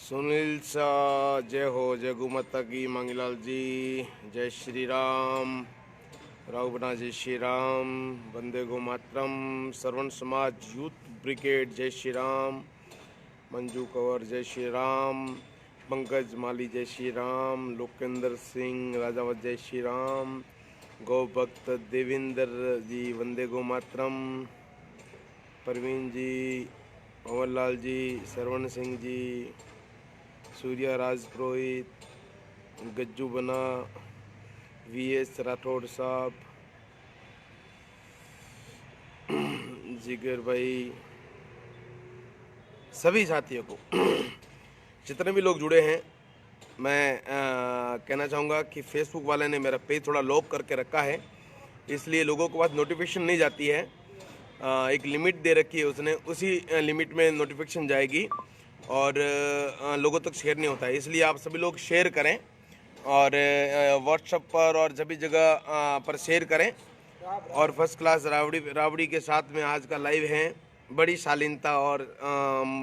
सुनील शाह, जय हो, जय गुमाता की, मांगीलाल जी, जय श्री राम, राघुबना, जय श्री राम, वंदे गो मातरम, श्रवण समाज यूथ ब्रिगेड, जय श्री राम, मंजू कंवर, जय श्री राम, पंकज माली, जय श्री राम, लोकेंद्र सिंह राजावत, जय श्री राम, गौ भक्त देवेंद्र जी, वंदे गो मातरम, परवीन जी, भंवरलाल जी, श्रवण सिंह जी, सूर्या राज पुरोहित, गज्जू बना, वीएस राठौड़ साहब, जिगर भाई, सभी साथियों को जितने भी लोग जुड़े हैं, मैं कहना चाहूँगा कि फेसबुक वाले ने मेरा पेज थोड़ा लॉक करके रखा है, इसलिए लोगों के पास नोटिफिकेशन नहीं जाती है। एक लिमिट दे रखी है उसने, उसी लिमिट में नोटिफिकेशन जाएगी और लोगों तक शेयर नहीं होता है। इसलिए आप सभी लोग शेयर करें और व्हाट्सएप पर और सभी जगह पर शेयर करें। और फर्स्ट क्लास रावड़ी के साथ में आज का लाइव है, बड़ी शालीनता और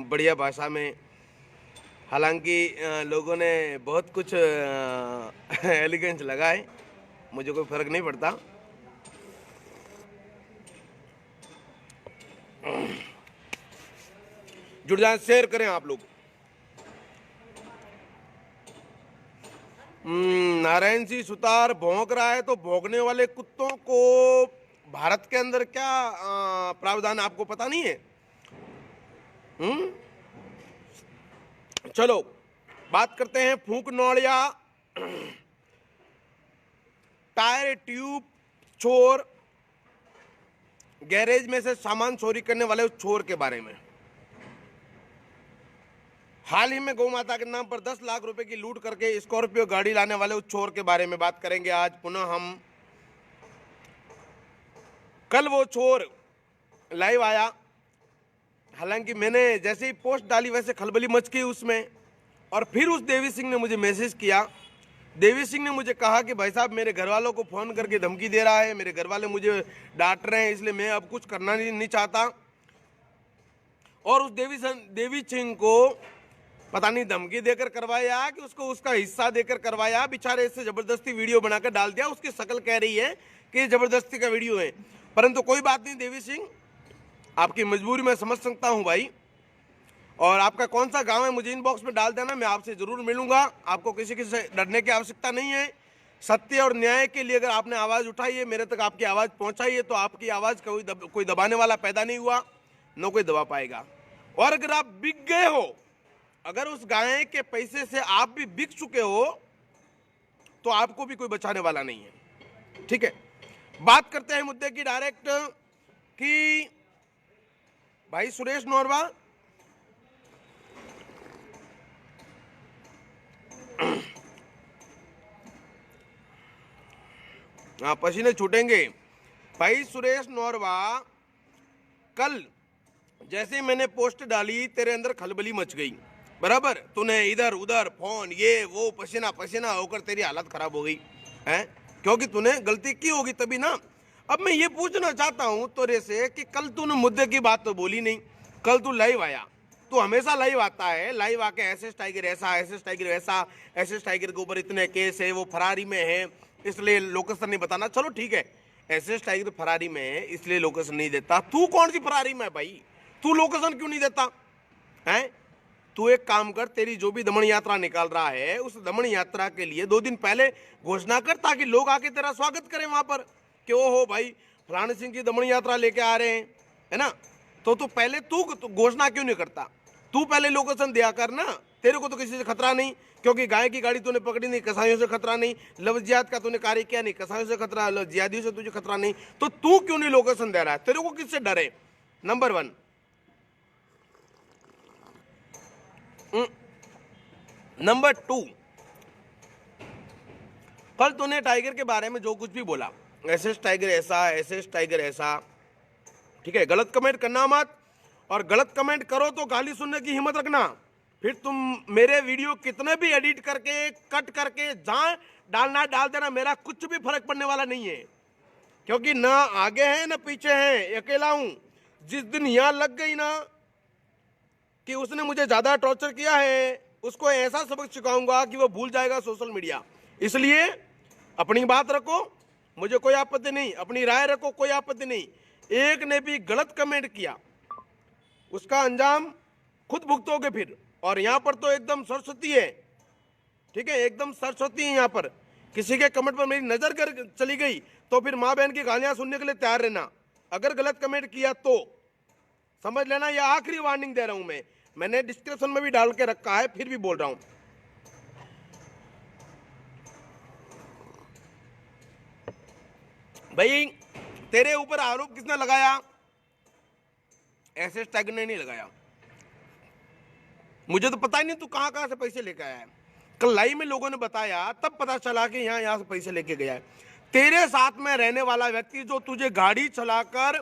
बढ़िया भाषा में। हालांकि लोगों ने बहुत कुछ एलिगेंस लगा है, मुझे कोई फ़र्क नहीं पड़ता। जुड़ जाएं, शेयर करें आप लोग। नारायण सिंह सुतार भौंक रहा है, तो भौंकने वाले कुत्तों को भारत के अंदर क्या प्रावधान आपको पता नहीं है? चलो बात करते हैं फूंक नौड़िया, टायर ट्यूब चोर, गैरेज में से सामान चोरी करने वाले उस चोर के बारे में। हाल ही में गौ माता के नाम पर 10 लाख रुपए की लूट करके स्कॉर्पियो गाड़ी लाने वाले उस चोर के बारे में बात करेंगे आज पुनः हम। कल वो चोर लाइव आया, हालांकि मैंने जैसे ही पोस्ट डाली वैसे खलबली मच गई उसमें, और फिर उस देवी सिंह ने मुझे मैसेज किया। देवी सिंह ने मुझे कहा कि भाई साहब मेरे घर वालों को फ़ोन करके धमकी दे रहा है, मेरे घर वाले मुझे डांट रहे हैं, इसलिए मैं अब कुछ करना नहीं चाहता। और उस देवी सिंह को पता नहीं धमकी देकर करवाया कि उसको उसका हिस्सा देकर करवाया, बेचारे से ज़बरदस्ती वीडियो बनाकर डाल दिया। उसकी शक्ल कह रही है कि ज़बरदस्ती का वीडियो है, परंतु कोई बात नहीं देवी सिंह, आपकी मजबूरी मैं समझ सकता हूं भाई। और आपका कौन सा गांव है मुझे इनबॉक्स में डाल देना, मैं आपसे ज़रूर मिलूंगा। आपको किसी से डरने की आवश्यकता नहीं है। सत्य और न्याय के लिए अगर आपने आवाज़ उठाई है, मेरे तक आपकी आवाज़ पहुंचाई है, तो आपकी आवाज़ कोई दबाने वाला पैदा नहीं हुआ, न कोई दबा पाएगा। और अगर आप बिक गए हो, अगर उस गाय के पैसे से आप भी बिक चुके हो, तो आपको भी कोई बचाने वाला नहीं है। ठीक है, बात करते हैं मुद्दे की डायरेक्ट कि भाई सुरेश नौरवा पसीने छूटेंगे। भाई सुरेश नौरवा, कल जैसे ही मैंने पोस्ट डाली तेरे अंदर खलबली मच गई, बराबर। तूने इधर उधर फोन ये वो पसीना पसीना होकर तेरी हालत खराब हो गई है, क्योंकि तूने गलती की होगी तभी ना। अब मैं ये पूछना चाहता हूं तेरे से कि कल तूने मुद्दे की बात तो बोली नहीं, कल तू लाइव आया, तू हमेशा लाइव आता है, लाइव आके एसएस टाइगर ऐसा, एसएस टाइगर वैसा, एसएस टाइगर के ऊपर इतने केस है, वो फरारी में है इसलिए लोकेशन नहीं बताना। चलो ठीक है, एसएस टाइगर फरारी में है इसलिए लोकेशन नहीं देता। तू कौन सी फरारी में है भाई, तू लोकेशन क्यों नहीं देता है? तू एक काम कर, तेरी जो भी दमन यात्रा निकाल रहा है, उस दमन यात्रा के लिए 2 दिन पहले घोषणा कर, ताकि लोग आके तेरा स्वागत करें वहां पर कि ओ हो भाई फलाने सिंह की दमन यात्रा लेके आ रहे हैं, है ना। तो तू पहले तू घोषणा क्यों नहीं करता? तू पहले लोकेशन दिया कर ना, तेरे को तो किसी से खतरा नहीं, क्योंकि गाय की गाड़ी तूने पकड़ी नहीं, कसाईयों से खतरा नहीं, लव जिहाद का तूने कार्य किया नहीं, कसाईयों से खतरा, जिहादियों से तुझे खतरा नहीं, तो तू क्यों नहीं लोकेशन दे रहा है? तेरे को किससे डर है? नंबर 1। नंबर 2, कल तूने टाइगर के बारे में जो कुछ भी बोला, एसएस टाइगर ऐसा, एसएस टाइगर ऐसा, ठीक है, गलत कमेंट करना मत, और गलत कमेंट करो तो गाली सुनने की हिम्मत रखना। फिर तुम मेरे वीडियो कितने भी एडिट करके, कट करके जहां डालना डाल देना, मेरा कुछ भी फर्क पड़ने वाला नहीं है, क्योंकि ना आगे है ना पीछे है, अकेला हूं। जिस दिन यहां लग गई ना कि उसने मुझे ज्यादा टॉर्चर किया है, उसको ऐसा सबक सिखाऊंगा कि वो भूल जाएगा सोशल मीडिया। इसलिए अपनी बात रखो, मुझे कोई आपत्ति नहीं, अपनी राय रखो, कोई आपत्ति नहीं। एक ने भी गलत कमेंट किया, उसका अंजाम खुद भुगतोगे फिर। और यहां पर तो एकदम सरस्वती है, ठीक है, एकदम सरस्वती है। यहां पर किसी के कमेंट पर मेरी नजर कर चली गई तो फिर माँ बहन की गालियां सुनने के लिए तैयार रहना। अगर गलत कमेंट किया तो समझ लेना, यह आखिरी वार्निंग दे रहा हूं मैंने डिस्क्रिप्शन में भी डाल के रखा है, फिर भी बोल रहा हूं। भाई तेरे ऊपर आरोप किसने लगाया? एसएस टाइगर ने नहीं लगाया। मुझे तो पता ही नहीं तू कहां कहां से पैसे लेके आया है। कल लाइव में लोगों ने बताया, तब पता चला कि यहां से पैसे लेके गया है। तेरे साथ में रहने वाला व्यक्ति जो तुझे गाड़ी चलाकर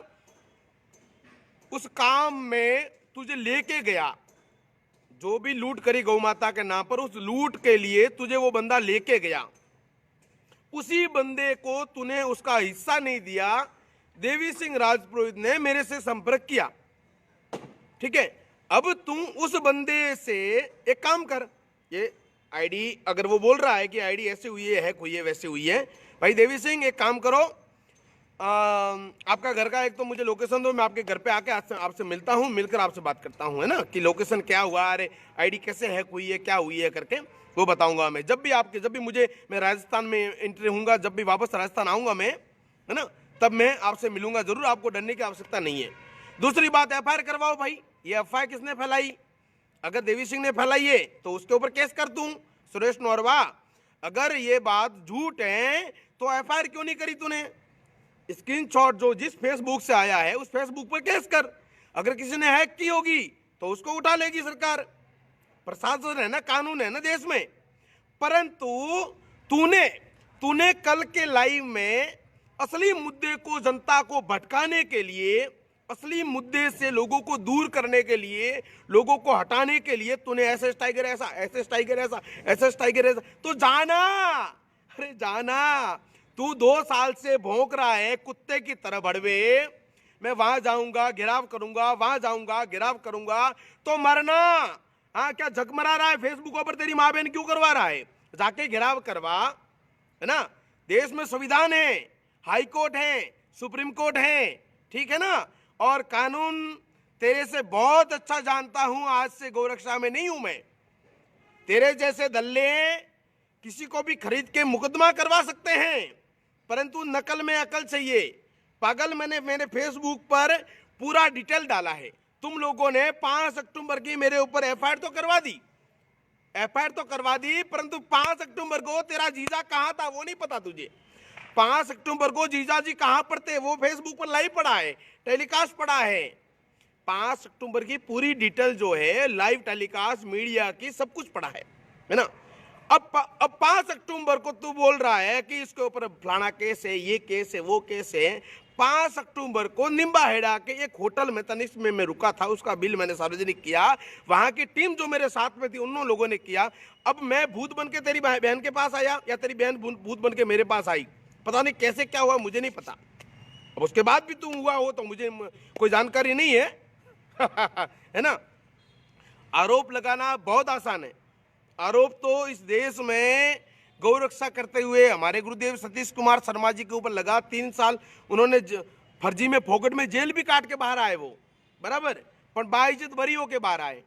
उस काम में तुझे लेके गया, जो भी लूट करी गौ माता के नाम पर, उस लूट के लिए तुझे वो बंदा लेके गया, उसी बंदे को तूने उसका हिस्सा नहीं दिया। देवी सिंह राजपुरोहित ने मेरे से संपर्क किया, ठीक है। अब तुम उस बंदे से एक काम कर, ये आईडी अगर वो बोल रहा है कि आईडी ऐसे हुई है, हैक हुई है, वैसे हुई है, भाई देवी सिंह एक काम करो, आपका घर का एक तो मुझे लोकेशन दो, मैं आपके घर पे आके आपसे मिलता हूँ, मिलकर आपसे बात करता हूँ, है ना, कि लोकेशन क्या हुआ, अरे आईडी कैसे हैक हुई है, क्या हुई है करके वो बताऊंगा मैं। जब भी मैं राजस्थान में एंट्री हूँगा, जब भी वापस राजस्थान आऊँगा मैं, है ना, तब मैं आपसे मिलूंगा जरूर, आपको डरने की आवश्यकता नहीं है। दूसरी बात, एफआईआर करवाओ भाई। ये अफवाह किसने फैलाई? अगर देवी सिंह ने फैलाई है तो उसके ऊपर केस कर दूं, सुरेश नौरवा। अगर ये बात झूठ है तो एफआईआर क्यों नहीं करी तूने? स्क्रीनशॉट जो जिस फेसबुक से आया है उस फेसबुक पर केस कर। अगर किसी ने हैक की होगी तो उसको उठा लेगी सरकार, प्रशासन है ना, कानून है ना देश में। परंतु तूने कल के लाइव में असली मुद्दे को, जनता को भटकाने के लिए, असली मुद्दे से लोगों को दूर करने के लिए, लोगों को हटाने के लिए तूने एसएस टाइगर ऐसा, एसएस टाइगर ऐसा, एसएस टाइगर ऐसा, तो जाना, अरे जाना। तू 2 साल से भौंक रहा है कुत्ते की तरह भड़वे, मैं वहां जाऊंगा घेराव करूंगा, वहां जाऊंगा घेराव करूंगा, तो मरना। हाँ, क्या झकमरा रहा है फेसबुक पर? तेरी माँ बहन क्यों करवा रहा है? जाके घेराव करवा, है ना। देश में संविधान है, हाई कोर्ट है, सुप्रीम कोर्ट है, ठीक है ना, और कानून तेरे से बहुत अच्छा जानता हूं। आज से गौरक्षा में नहीं हूं मैं। तेरे जैसे दल्ले किसी को भी खरीद के मुकदमा करवा सकते हैं, परंतु नकल में अकल चाहिए। पागल, मैंने फेसबुक पर पूरा डिटेल डाला है। तुम लोगों ने 5 अक्टूबर की मेरे ऊपर एफआईआर तो करवा दी, परंतु 5 अक्टूबर को तेरा जीजा कहां था वो नहीं पता तुझे। 5 अक्टूबर को जीजा जी कहां पर थे वो फेसबुक पर लाइव पड़ा है, टेलीकास्ट पड़ा है। 5 अक्टूबर की पूरी डिटेल जो है, लाइव टेलीकास्ट, मीडिया की, सब कुछ पड़ा है ना। अब 5 अक्टूबर को तू बोल रहा है कि इसके ऊपर फलाना केस है, ये केस है, वो केस है। 5 अक्टूबर को निम्बा हेड़ा के एक होटल में, तनिष्क में मैं रुका था, उसका बिल मैंने सार्वजनिक किया। वहां की टीम जो मेरे साथ में थी उन लोगों ने किया। अब मैं भूत बन के तेरी बहन के पास आया या तेरी बहन भूत बन के मेरे पास आई, पता नहीं कैसे क्या हुआ, मुझे नहीं पता। अब उसके बाद भी तुम हुआ हो तो मुझे कोई जानकारी नहीं है। है ना। आरोप लगाना बहुत आसान है। आरोप तो इस देश में गौरक्षा करते हुए हमारे गुरुदेव सतीश कुमार शर्मा जी के ऊपर लगा। 3 साल उन्होंने फर्जी में, फोकट में जेल भी काट के बाहर आए वो, बराबर, पर बाइज्जत बरी होके बाहर आए।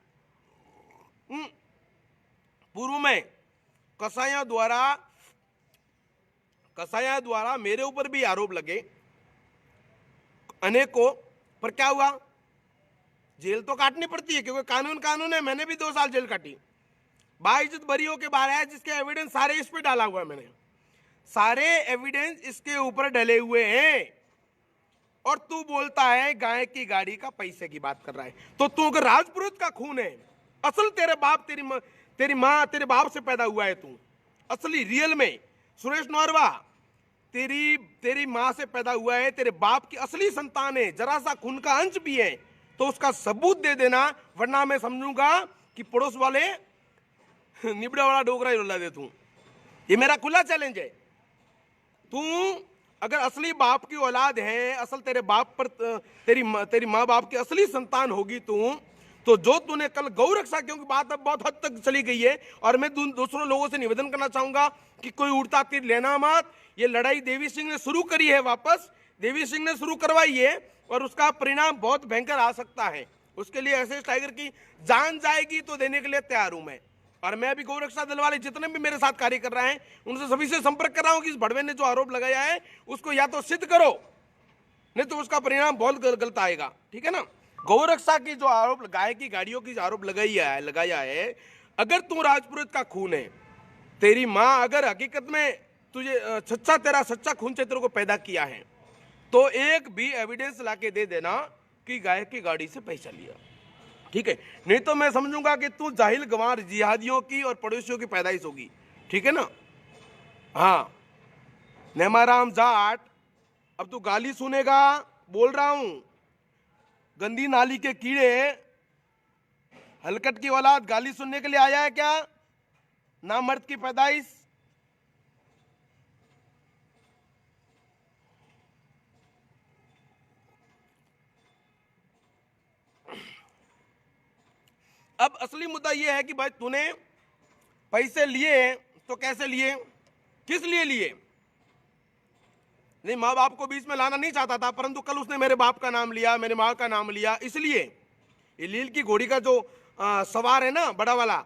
पूर्व में कसाईयों द्वारा मेरे ऊपर भी आरोप लगे अनेकों, पर क्या हुआ? जेल तो काटनी पड़ती है क्योंकि कानून है। मैंने भी 2 साल जेल काटी, बाइज्जत बरी होके बाहर आया, जिसके एविडेंस सारे इस पे डाला हुआ है मैंने, सारे एविडेंस इसके ऊपर डले हुए हैं। और तू बोलता है गाय की गाड़ी का पैसे की बात कर रहा है। तो तू अगर राजपुरोहित का खून है, असल तेरे बाप तेरी माँ तेरे बाप से पैदा हुआ है, तू असली रियल में सुरेश नौरवा तेरी माँ से पैदा हुआ है, तेरे बाप की असली संतान है, जरा सा खून का अंश भी है, तो उसका सबूत दे देना, वरना मैं समझूंगा कि पड़ोस वाले निबड़ा वाला डोगरा ही रुला दे तू। ये मेरा खुला चैलेंज है। तू अगर असली बाप की औलाद है, असल तेरे बाप पर तेरी माँ बाप की असली संतान होगी तू, तो जो तूने कल गौ रक्षा, क्योंकि बात अब बहुत हद तक चली गई है, और मैं दूसरों लोगों से निवेदन करना चाहूंगा कि कोई उड़ता तीर लेना मत। ये लड़ाई देवी सिंह ने शुरू करी है, वापस देवी सिंह ने शुरू करवाई है, और उसका परिणाम बहुत भयंकर आ सकता है। उसके लिए एसएस टाइगर की जान जाएगी तो देने के लिए तैयार हूं मैं। और मैं अभी गौरक्षा दल वाले जितने भी मेरे साथ कार्य कर रहे हैं, उनसे सभी से संपर्क कर रहा हूं कि इस भड़वे ने जो आरोप लगाया है उसको या तो सिद्ध करो, नहीं तो उसका परिणाम बहुत गलत आएगा। ठीक है ना। गौरक्षा की जो आरोप, गाय की गाड़ियों की आरोप लगाया है, अगर तू राजपुरोहित का खून है, तेरी माँ अगर हकीकत में तुझे तेरा सच्चा खून से तेरे को पैदा किया है, तो एक भी एविडेंस लाके दे देना कि गाय की गाड़ी से पैसा लिया। ठीक है, नहीं तो मैं समझूंगा कि तू जाहिल गंवार जिहादियों की और पड़ोसियों की पैदाइश होगी। ठीक है ना। हाँ, नेमाराम जाट, अब तू गाली सुनेगा, बोल रहा हूं, गंदी नाली के कीड़े, हलकट की औलाद गाली सुनने के लिए आया है क्या? ना मर्द की पैदाइश। अब असली मुद्दा यह है कि भाई तूने पैसे लिए तो कैसे लिए, किस लिए लिए? नहीं, माँ बाप को बीच में लाना नहीं चाहता था, परंतु कल उसने मेरे बाप का नाम लिया, मेरे माँ का नाम लिया, इसलिए। ये लील की घोड़ी का जो सवार है ना, बड़ा वाला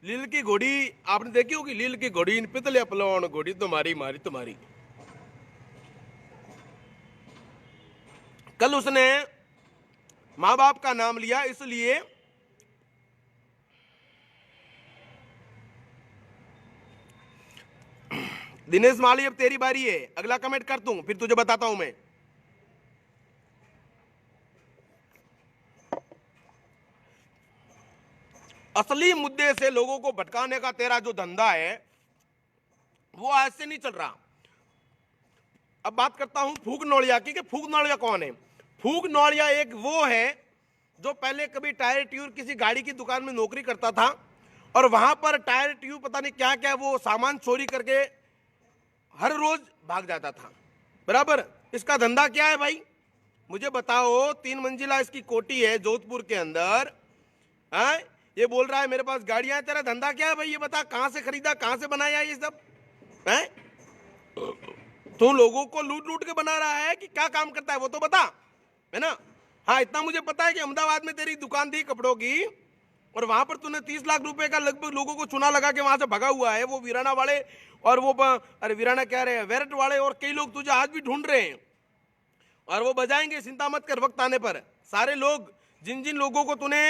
लील की घोड़ी आपने देखी होगी, लील की घोड़ी इन पितले पलौन घोड़ी तुम्हारी मारी तुम्हारी। कल उसने माँ बाप का नाम लिया, इसलिए दिनेश माली अब तेरी बारी है, अगला कमेंट कर दूं फिर तुझे बताता हूं मैं। असली मुद्दे से लोगों को भटकाने का तेरा जो धंधा है वो आज से नहीं चल रहा। अब बात करता हूं फूक नौड़िया की, कि फूक नौड़िया कौन है? फूक नौड़िया एक वो है जो पहले कभी टायर ट्यूब किसी गाड़ी की दुकान में नौकरी करता था, और वहां पर टायर ट्यूब पता नहीं क्या क्या वो सामान चोरी करके हर रोज भाग जाता था। बराबर। इसका धंधा क्या है भाई, मुझे बताओ। 3 मंजिला इसकी कोठी है जोधपुर के अंदर। ये बोल रहा है मेरे पास गाड़ियां हैं, तेरा धंधा क्या है भाई ये बता? कहां से खरीदा, कहां से बनाया ये सब है? तू लोगों को लूट लूट के बना रहा है कि क्या काम करता है वो तो बता, है ना। हाँ, इतना मुझे पता है कि अहमदाबाद में तेरी दुकान थी कपड़ों की, और वहां पर तूने 30 लाख रुपए का लगभग लोगों को चुना लगा के वहां से भगा हुआ है। वो वीराना वाले और वो अरे वीराना क्या रहे, वेरट वाले और कई लोग तुझे आज भी ढूंढ रहे हैं, और वो बजाएंगे, चिंता मत कर। वक्त आने पर सारे लोग, जिन जिन लोगों को तूने,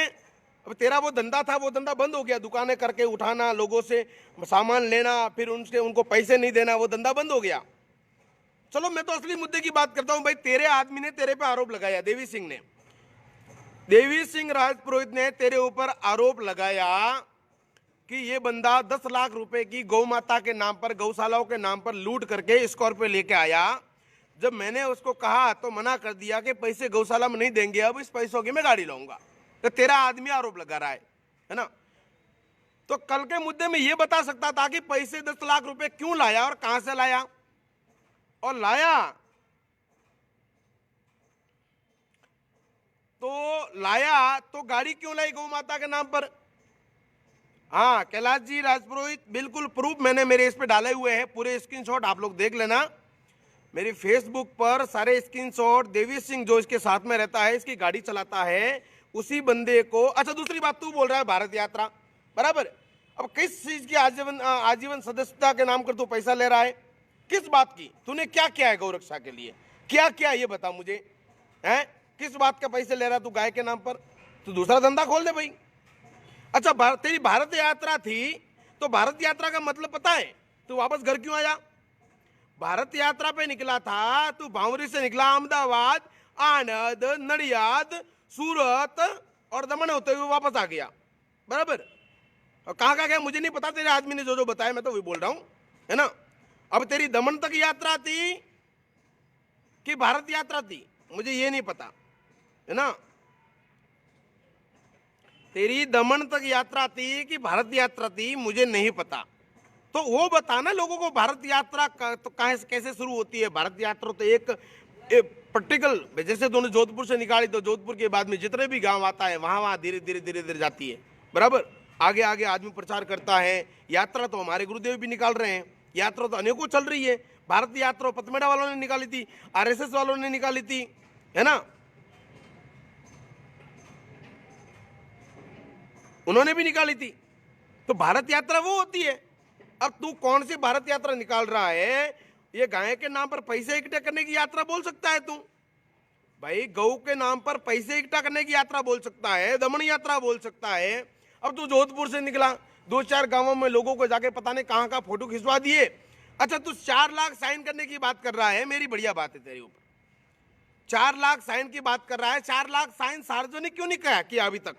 अब तेरा वो धंधा था वो धंधा बंद हो गया, दुकानें करके उठाना, लोगों से सामान लेना, फिर उनको पैसे नहीं देना, वो धंधा बंद हो गया। चलो मैं तो असली मुद्दे की बात करता हूं भाई। तेरे आदमी ने तेरे पे आरोप लगाया, देवी सिंह ने, देवी सिंह राजपुरोहित ने तेरे ऊपर आरोप लगाया कि ये बंदा 10 लाख रुपए की गौ माता के नाम पर, गौशालाओं के नाम पर लूट करके स्कॉर्पियो लेके आया। जब मैंने उसको कहा तो मना कर दिया कि पैसे गौशाला में नहीं देंगे, अब इस पैसों की मैं गाड़ी लाऊंगा। तो तेरा आदमी आरोप लगा रहा है ना। तो कल के मुद्दे में ये बता सकता था कि पैसे 10 लाख रुपए क्यों लाया और कहां से लाया, और लाया तो गाड़ी क्यों लाई गौ माता के नाम पर? हाँ कैलाश जी राजपुरोहित, बिल्कुल प्रूफ मैंने मेरे इस पे डाले हुए हैं, पूरे स्क्रीनशॉट आप लोग देख लेना। मेरी फेसबुक पर सारे स्क्रीनशॉट, देवी सिंह जो इसके साथ में रहता है, इसकी गाड़ी चलाता है, उसी बंदे को। अच्छा, दूसरी बात तू बोल रहा है भारत यात्रा, बराबर। अब किस चीज की आजीवन सदस्यता के नाम पर तू पैसा ले रहा है? किस बात की? तूने क्या किया है गौरक्षा के लिए, क्या क्या ये बता मुझे, है? किस बात का पैसे ले रहा तू गाय के नाम पर? तू दूसरा धंधा खोल दे भाई। अच्छा, तेरी भारत यात्रा थी, तो भारत यात्रा का मतलब पता है? तू वापस घर क्यों आया? भारत यात्रा पे निकला था, तू भावरी से निकला, अहमदाबाद, आनंद, नडियाद, सूरत और दमन होते हुए वापस आ गया, बराबर। और कहाँ कहाँ गया मुझे नहीं पता, तेरे आदमी ने जो जो बताया मैं तो वही बोल रहा हूं, है ना। अब तेरी दमन तक यात्रा थी कि भारत यात्रा थी, मुझे ये नहीं पता, है ना। तेरी दमन तक यात्रा थी कि भारत यात्रा थी, मुझे नहीं पता। तो वो बताना लोगों को, भारत यात्रा तो कैसे शुरू होती है। भारत यात्रा तो एक पर्टिकुलर, जैसे तूने जोधपुर से निकाली तो जोधपुर के बाद में जितने भी गांव आता है वहां वहां धीरे धीरे धीरे धीरे जाती है, बराबर। आगे आगे आदमी प्रचार करता है। यात्रा तो हमारे गुरुदेव भी निकाल रहे हैं, यात्रा तो अनेकों चल रही है। भारत यात्रा पथमेड़ा वालों ने निकाली थी, आरएसएस वालों ने निकाली थी, है ना, उन्होंने भी निकाली थी। तो भारत यात्रा वो होती है। अब तू कौन सी भारत यात्रा निकाल रहा है? ये गाय के नाम पर पैसे इकट्ठे करने की यात्रा बोल सकता है तू? भाई गऊ के नाम पर पैसे इकट्ठा करने की यात्रा बोल सकता है, दमन यात्रा बोल सकता है। अब तू जोधपुर से निकला, 2-4 गांवों में लोगों को जाके पता नहीं कहां कहां फोटो खिंचवा दिए। अच्छा, तू 4 लाख साइन करने की बात कर रहा है, मेरी बढ़िया बात है तेरे ऊपर। 4 लाख साइन की बात कर रहा है, 4 लाख साइन सार्वजनिक क्यों नहीं किया अभी तक?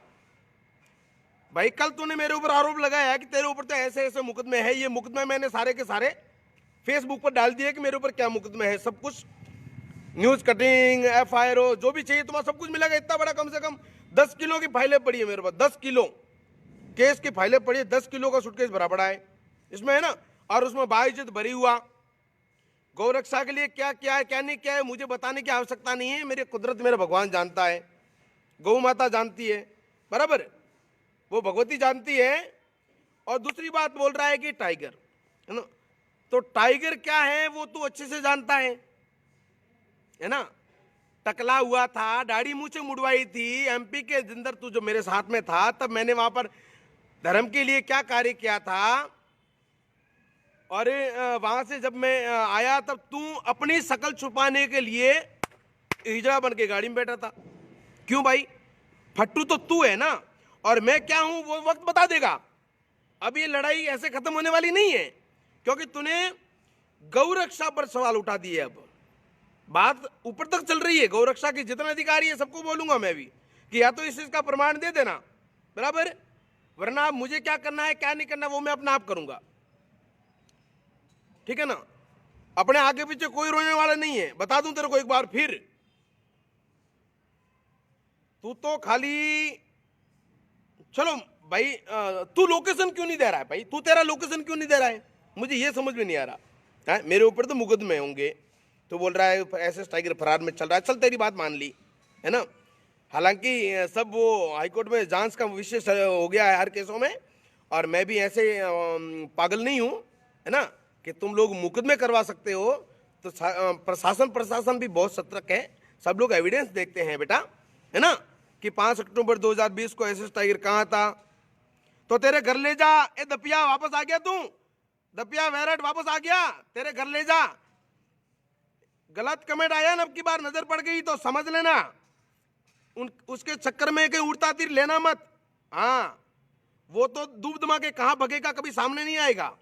भाई कल तूने मेरे ऊपर आरोप लगाया कि तेरे ऊपर तो ऐसे ऐसे मुकदमे है। ये मुकदमे मैंने सारे के सारे फेसबुक पर डाल दिए कि मेरे ऊपर क्या मुकदमे है, सब कुछ, न्यूज कटिंग, FIR जो भी चाहिए तुम्हारा सब कुछ मिलेगा। इतना बड़ा, कम से कम 10 किलो की फाइलें पड़ी है मेरे पास, 10 किलो केस की फाइलें पड़ी है, 10 किलो का सूटकेस भरा पड़ा है इसमें, है ना। और उसमें बाइज्जत भरी हुआ। गौरक्षा के लिए क्या क्या है क्या नहीं क्या है मुझे बताने की आवश्यकता नहीं है, मेरी कुदरत मेरा भगवान जानता है, गौ माता जानती है, बराबर, वो भगवती जानती है। और दूसरी बात बोल रहा है कि टाइगर, है ना, तो टाइगर क्या है वो तू अच्छे से जानता है ना। टकला हुआ था, दाढ़ी मूछें मुड़वाई थी, MP के अंदर तू जो मेरे साथ में था, तब मैंने वहां पर धर्म के लिए क्या कार्य किया था। और वहां से जब मैं आया तब तू अपनी शकल छुपाने के लिए हिजड़ा बन के गाड़ी में बैठा था। क्यों भाई? फट्टू तो तू है ना, और मैं क्या हूं वो वक्त बता देगा। अब ये लड़ाई ऐसे खत्म होने वाली नहीं है, क्योंकि तूने गौरक्षा पर सवाल उठा दिए। अब बात ऊपर तक चल रही है, गौरक्षा के जितने अधिकारी है सबको बोलूंगा मैं भी कि या तो इस चीज का प्रमाण दे देना, बराबर, वरना मुझे क्या करना है क्या नहीं करना वो मैं अपना आप करूंगा, ठीक है ना। अपने आगे पीछे कोई रोने वाला नहीं है, बता दूं तेरे को एक बार फिर। तू तो खाली, चलो भाई, तू लोकेशन क्यों नहीं दे रहा है भाई? तू तेरा लोकेशन क्यों नहीं दे रहा है? मुझे ये समझ में नहीं आ रहा है। मेरे ऊपर तो मुकदमे होंगे, तो बोल रहा है SS टाइगर फरार में चल रहा है। चल तेरी बात मान ली, है ना। हालांकि सब वो हाईकोर्ट में जांच का विषय हो गया है हर केसों में, और मैं भी ऐसे पागल नहीं हूं, है ना, कि तुम लोग मुकदमे करवा सकते हो। तो प्रशासन भी बहुत सतर्क है, सब लोग एविडेंस देखते हैं बेटा, है ना, कि 5 अक्टूबर 2020 को SS टाइगर कहां था। तो तेरे घर ले जा। ए दपिया वापस आ गया तू? दपिया वेरट वापस आ गया? तेरे घर ले जा। गलत कमेंट आया ना, अब की बार नजर पड़ गई तो समझ लेना, उसके चक्कर में कहीं उड़ता तीर लेना मत। हाँ, वो तो डूब दमा के कहां भगेगा कभी सामने नहीं आएगा।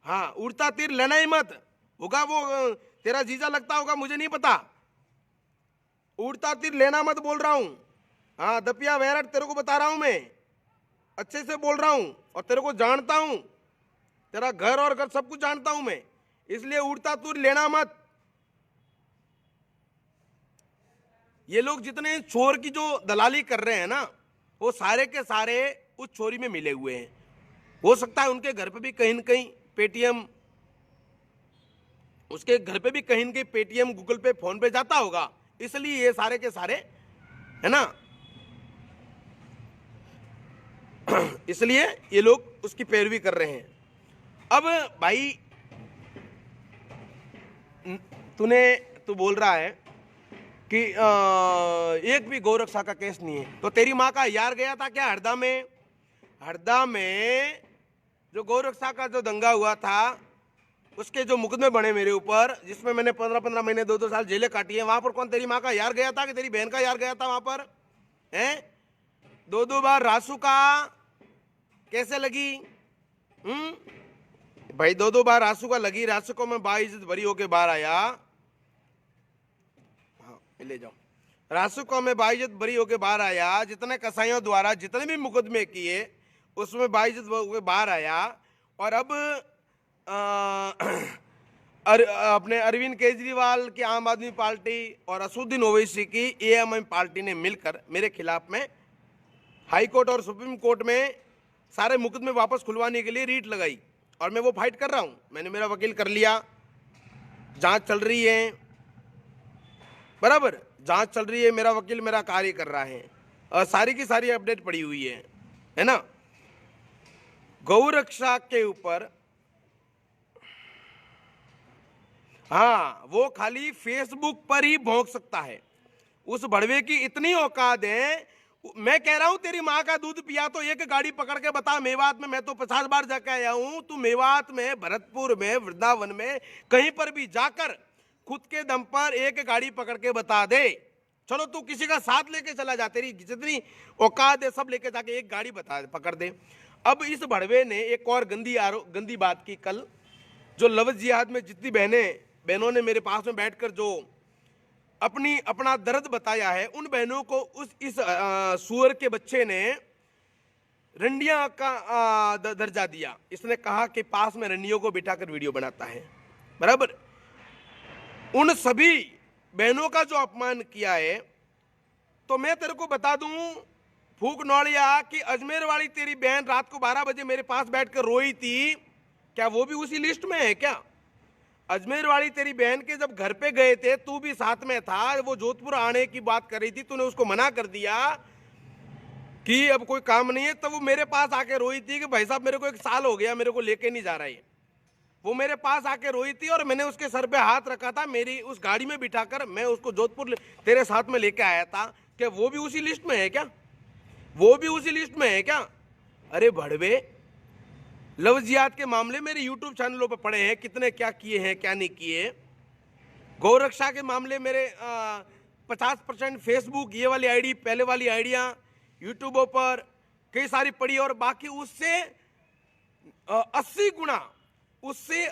हाँ, उड़ता तीर लेना ही मत। होगा वो तेरा जीजा लगता होगा, मुझे नहीं पता। उड़ता तीर लेना मत बोल रहा हूं। हाँ दपिया वेरट, तेरे को बता रहा हूं, मैं अच्छे से बोल रहा हूं, और तेरे को जानता हूं, तेरा घर और घर सब कुछ जानता हूं मैं, इसलिए उड़ता तीर लेना मत। ये लोग जितने चोर की जो दलाली कर रहे हैं ना, वो सारे के सारे उस चोरी में मिले हुए हैं। हो सकता है उनके घर पे भी कहीं न कहीं पेटीएम, उसके घर पे भी कहीं न कहीं पेटीएम, गूगल पे, फोन पे जाता होगा, इसलिए ये सारे के सारे, है ना, इसलिए ये लोग उसकी पैरवी कर रहे हैं। अब भाई तू बोल रहा है कि एक भी गौरक्षा का केस नहीं है, तो तेरी माँ का यार गया था क्या हरदा में? हरदा में जो गौरक्षा का जो दंगा हुआ था, उसके जो मुकदमे बने मेरे ऊपर, जिसमें मैंने 15-15 महीने 2-2 साल जेलें काटी है, वहां पर कौन तेरी माँ का यार गया था कि तेरी बहन का यार गया था वहां पर? हैं? दो बार रासुका कैसे लगी? भाई दो बार रासुका लगी, रासुका में बाइज्जत भरी होके बाहर आया। हाँ ले जाओ। रासुका में बाइज्जत भरी होके बाहर आया, जितने कसाईयों द्वारा जितने भी मुकदमे किए उसमें बाइज्जत होके बाहर आया। और अब अपने अरविंद केजरीवाल की आम आदमी पार्टी और असदुद्दीन ओवैसी की एएमआई पार्टी ने मिलकर मेरे खिलाफ में हाई कोर्ट और सुप्रीम कोर्ट में सारे मुकदमे वापस खुलवाने के लिए रीट लगाई, और मैं वो फाइट कर रहा हूं। मैंने मेरा वकील कर लिया, जांच चल रही है, बराबर जांच चल रही है, मेरा वकील मेरा कार्य कर रहा है, और सारी की सारी अपडेट पड़ी हुई है ना। गौ रक्षा के ऊपर हाँ, वो खाली फेसबुक पर ही भौंक सकता है। उस भड़वे की इतनी औकात है, मैं कह रहा हूं तेरी माँ का दूध पिया तो एक गाड़ी पकड़ के बता। मेवात में मैं तो 50 बार जाकर आया हूं, तू मेवात में, भरतपुर में, वृंदावन में कहीं पर भी जाकर खुद के दम पर एक गाड़ी पकड़ के बता दे। चलो तू किसी का साथ लेके चला जा, तेरी जितनी औकात है सब लेके जाके एक गाड़ी बता पकड़ दे। अब इस भड़वे ने एक और गंदी बात की कल, जो लफ्ज़ जिहाद में जितनी बहनों ने मेरे पास में बैठकर जो अपना दर्द बताया है, उन बहनों को इस सुअर के बच्चे ने रंडिया का दर्जा दिया। इसने कहा कि पास में रंडियों को बिठाकर वीडियो बनाता है, बराबर। उन सभी बहनों का जो अपमान किया है, तो मैं तेरे को बता दूं फूक नौड़िया कि अजमेर वाली तेरी बहन रात को 12 बजे मेरे पास बैठकर रोई थी, क्या वो भी उसी लिस्ट में है क्या? अजमेर वाली तेरी बहन के जब घर पे गए थे, तू भी साथ में था, वो जोधपुर आने की बात कर रही थी, तूने उसको मना कर दिया कि अब कोई काम नहीं है, तो वो मेरे पास आके रोई थी कि भाई साहब मेरे को 1 साल हो गया, मेरे को लेके नहीं जा रहा है। वो मेरे पास आके रोई थी और मैंने उसके सर पे हाथ रखा था, मेरी उस गाड़ी में बिठाकर मैं उसको जोधपुर तेरे साथ में लेके आया था। क्या वो भी उसी लिस्ट में है क्या? वो भी उसी लिस्ट में है क्या? अरे भड़वे, लफ्ज़ जिहाद के मामले मेरे यूट्यूब चैनलों पर पड़े हैं, कितने क्या किए हैं क्या नहीं किए। गौ रक्षा के मामले मेरे 50% फेसबुक ये वाली आईडी, पहले वाली आइडियाँ यूट्यूबों पर कई सारी पड़ी, और बाकी उससे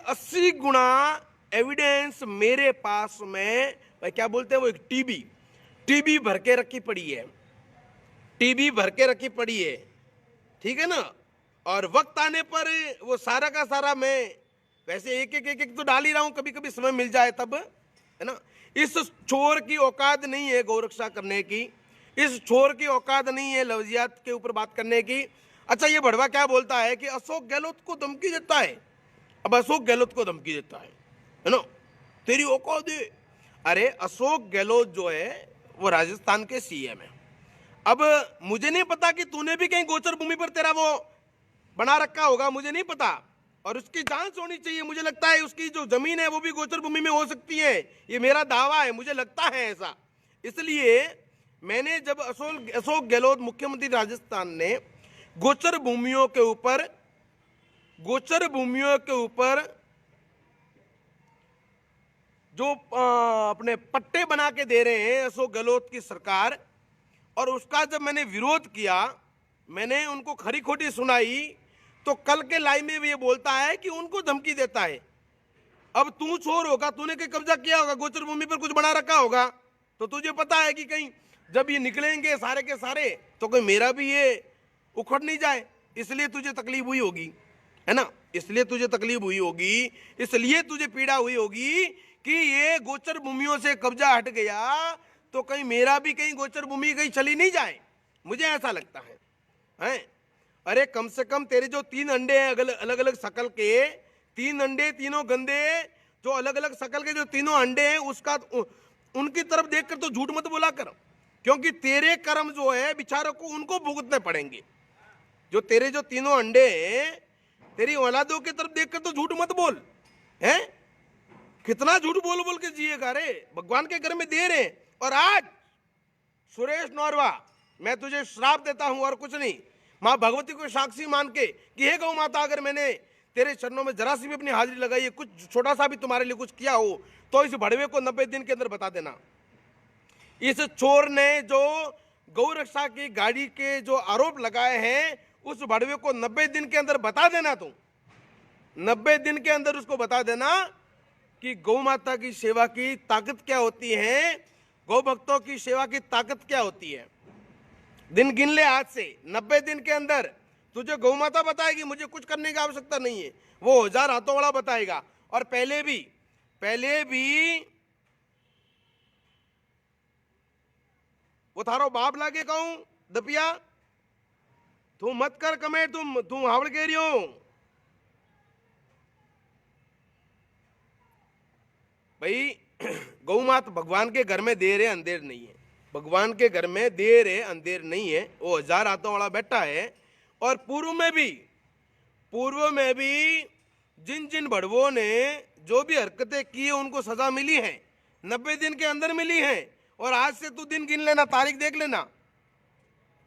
80 गुना एविडेंस मेरे पास में, भाई क्या बोलते हैं वो, एक टीबी भर के रखी पड़ी है, टीबी भर के रखी पड़ी है, ठीक है ना। और वक्त आने पर वो सारा का सारा मैं वैसे एक तो डाल ही रहा हूं, कभी कभी समय मिल जाए तब, है ना। इस छोर की औकात नहीं है गौरक्षा करने की, इस छोर की औकात नहीं है लफ्जियात के ऊपर बात करने की। अच्छा, ये भड़वा क्या बोलता है कि अशोक गहलोत को धमकी देता है। अब अशोक गहलोत को धमकी देता है ना, तेरी औकात है। अरे अशोक गहलोत जो है वो राजस्थान के सीएम है। अब मुझे नहीं पता कि तूने भी कहीं गोचर भूमि पर तेरा वो बना रखा होगा, मुझे नहीं पता, और उसकी जांच होनी चाहिए। मुझे लगता है उसकी जो जमीन है वो भी गोचर भूमि में हो सकती है, ये मेरा दावा है, मुझे लगता है ऐसा। इसलिए मैंने जब अशोक गहलोत मुख्यमंत्री राजस्थान ने गोचर भूमियों के ऊपर जो अपने पट्टे बना के दे रहे हैं अशोक गहलोत की सरकार, और उसका जब मैंने विरोध किया, मैंने उनको खरी खोटी सुनाई, तो कल के लाइव में भी ये बोलता है कि उनको धमकी देता है। अब तू चोर होगा, तूने कहीं कब्जा किया होगा, गोचर भूमि पर कुछ बना रखा होगा, तो तुझे पता है कि कहीं जब ये निकलेंगे सारे के सारे तो कोई मेरा भी ये उखड़ नहीं जाए, इसलिए तुझे तकलीफ हुई होगी, है ना। इसलिए तुझे तकलीफ हुई होगी, इसलिए तुझे पीड़ा हुई होगी कि ये गोचर भूमियों से कब्जा हट गया तो कहीं मेरा भी कहीं गोचर भूमि कहीं चली नहीं जाए, मुझे ऐसा लगता है। अरे कम से कम तेरे जो 3 अंडे हैं अलग अलग शकल के, 3 अंडे, तीनों गंदे, जो अलग अलग शकल के जो तीनों अंडे हैं, उसका उनकी तरफ देखकर तो झूठ मत बोला कर, क्योंकि तेरे कर्म जो है बेचारों को उनको भुगतने पड़ेंगे। जो तेरे जो तीनों अंडे हैं, तेरी औलादों की तरफ देखकर तो झूठ मत बोल, है। कितना झूठ बोल बोल के जिएगा रे, भगवान के घर में देर है। और आज सुरेश नौरवा, मैं तुझे श्राप देता हूं और कुछ नहीं, मां भगवती को साक्षी मान के कि हे गौ माता, अगर मैंने तेरे चरणों में जरा सी भी अपनी हाजिरी लगाई है, कुछ छोटा सा भी तुम्हारे लिए कुछ किया हो, तो इस भड़वे को 90 दिन के अंदर बता देना। इस चोर ने जो गौ रक्षा की गाड़ी के जो आरोप लगाए हैं उस भड़वे को 90 दिन के अंदर बता देना। तुम 90 दिन के अंदर उसको बता देना कि गौ माता की सेवा की ताकत क्या होती है, गौ भक्तों की सेवा की ताकत क्या होती है। दिन गिन ले आज से, 90 दिन के अंदर तुझे गौ माता बताएगी, मुझे कुछ करने की आवश्यकता नहीं है, वो 1000 हाथों वाला बताएगा। और पहले भी वो थारो बाप लागे कहूं दपिया, तू मत कर कमेंट, तू हावड़ कह रही हो भाई। गौ माता भगवान के घर में देर है अंधेर नहीं है, भगवान के घर में देर है अंधेर नहीं है। वो 1000 हाथों वाला बैठा है। और पूर्व में भी जिन जिन भड़वों ने जो भी हरकतें की है उनको सजा मिली है, 90 दिन के अंदर मिली है। और आज से तू दिन गिन लेना, तारीख देख लेना,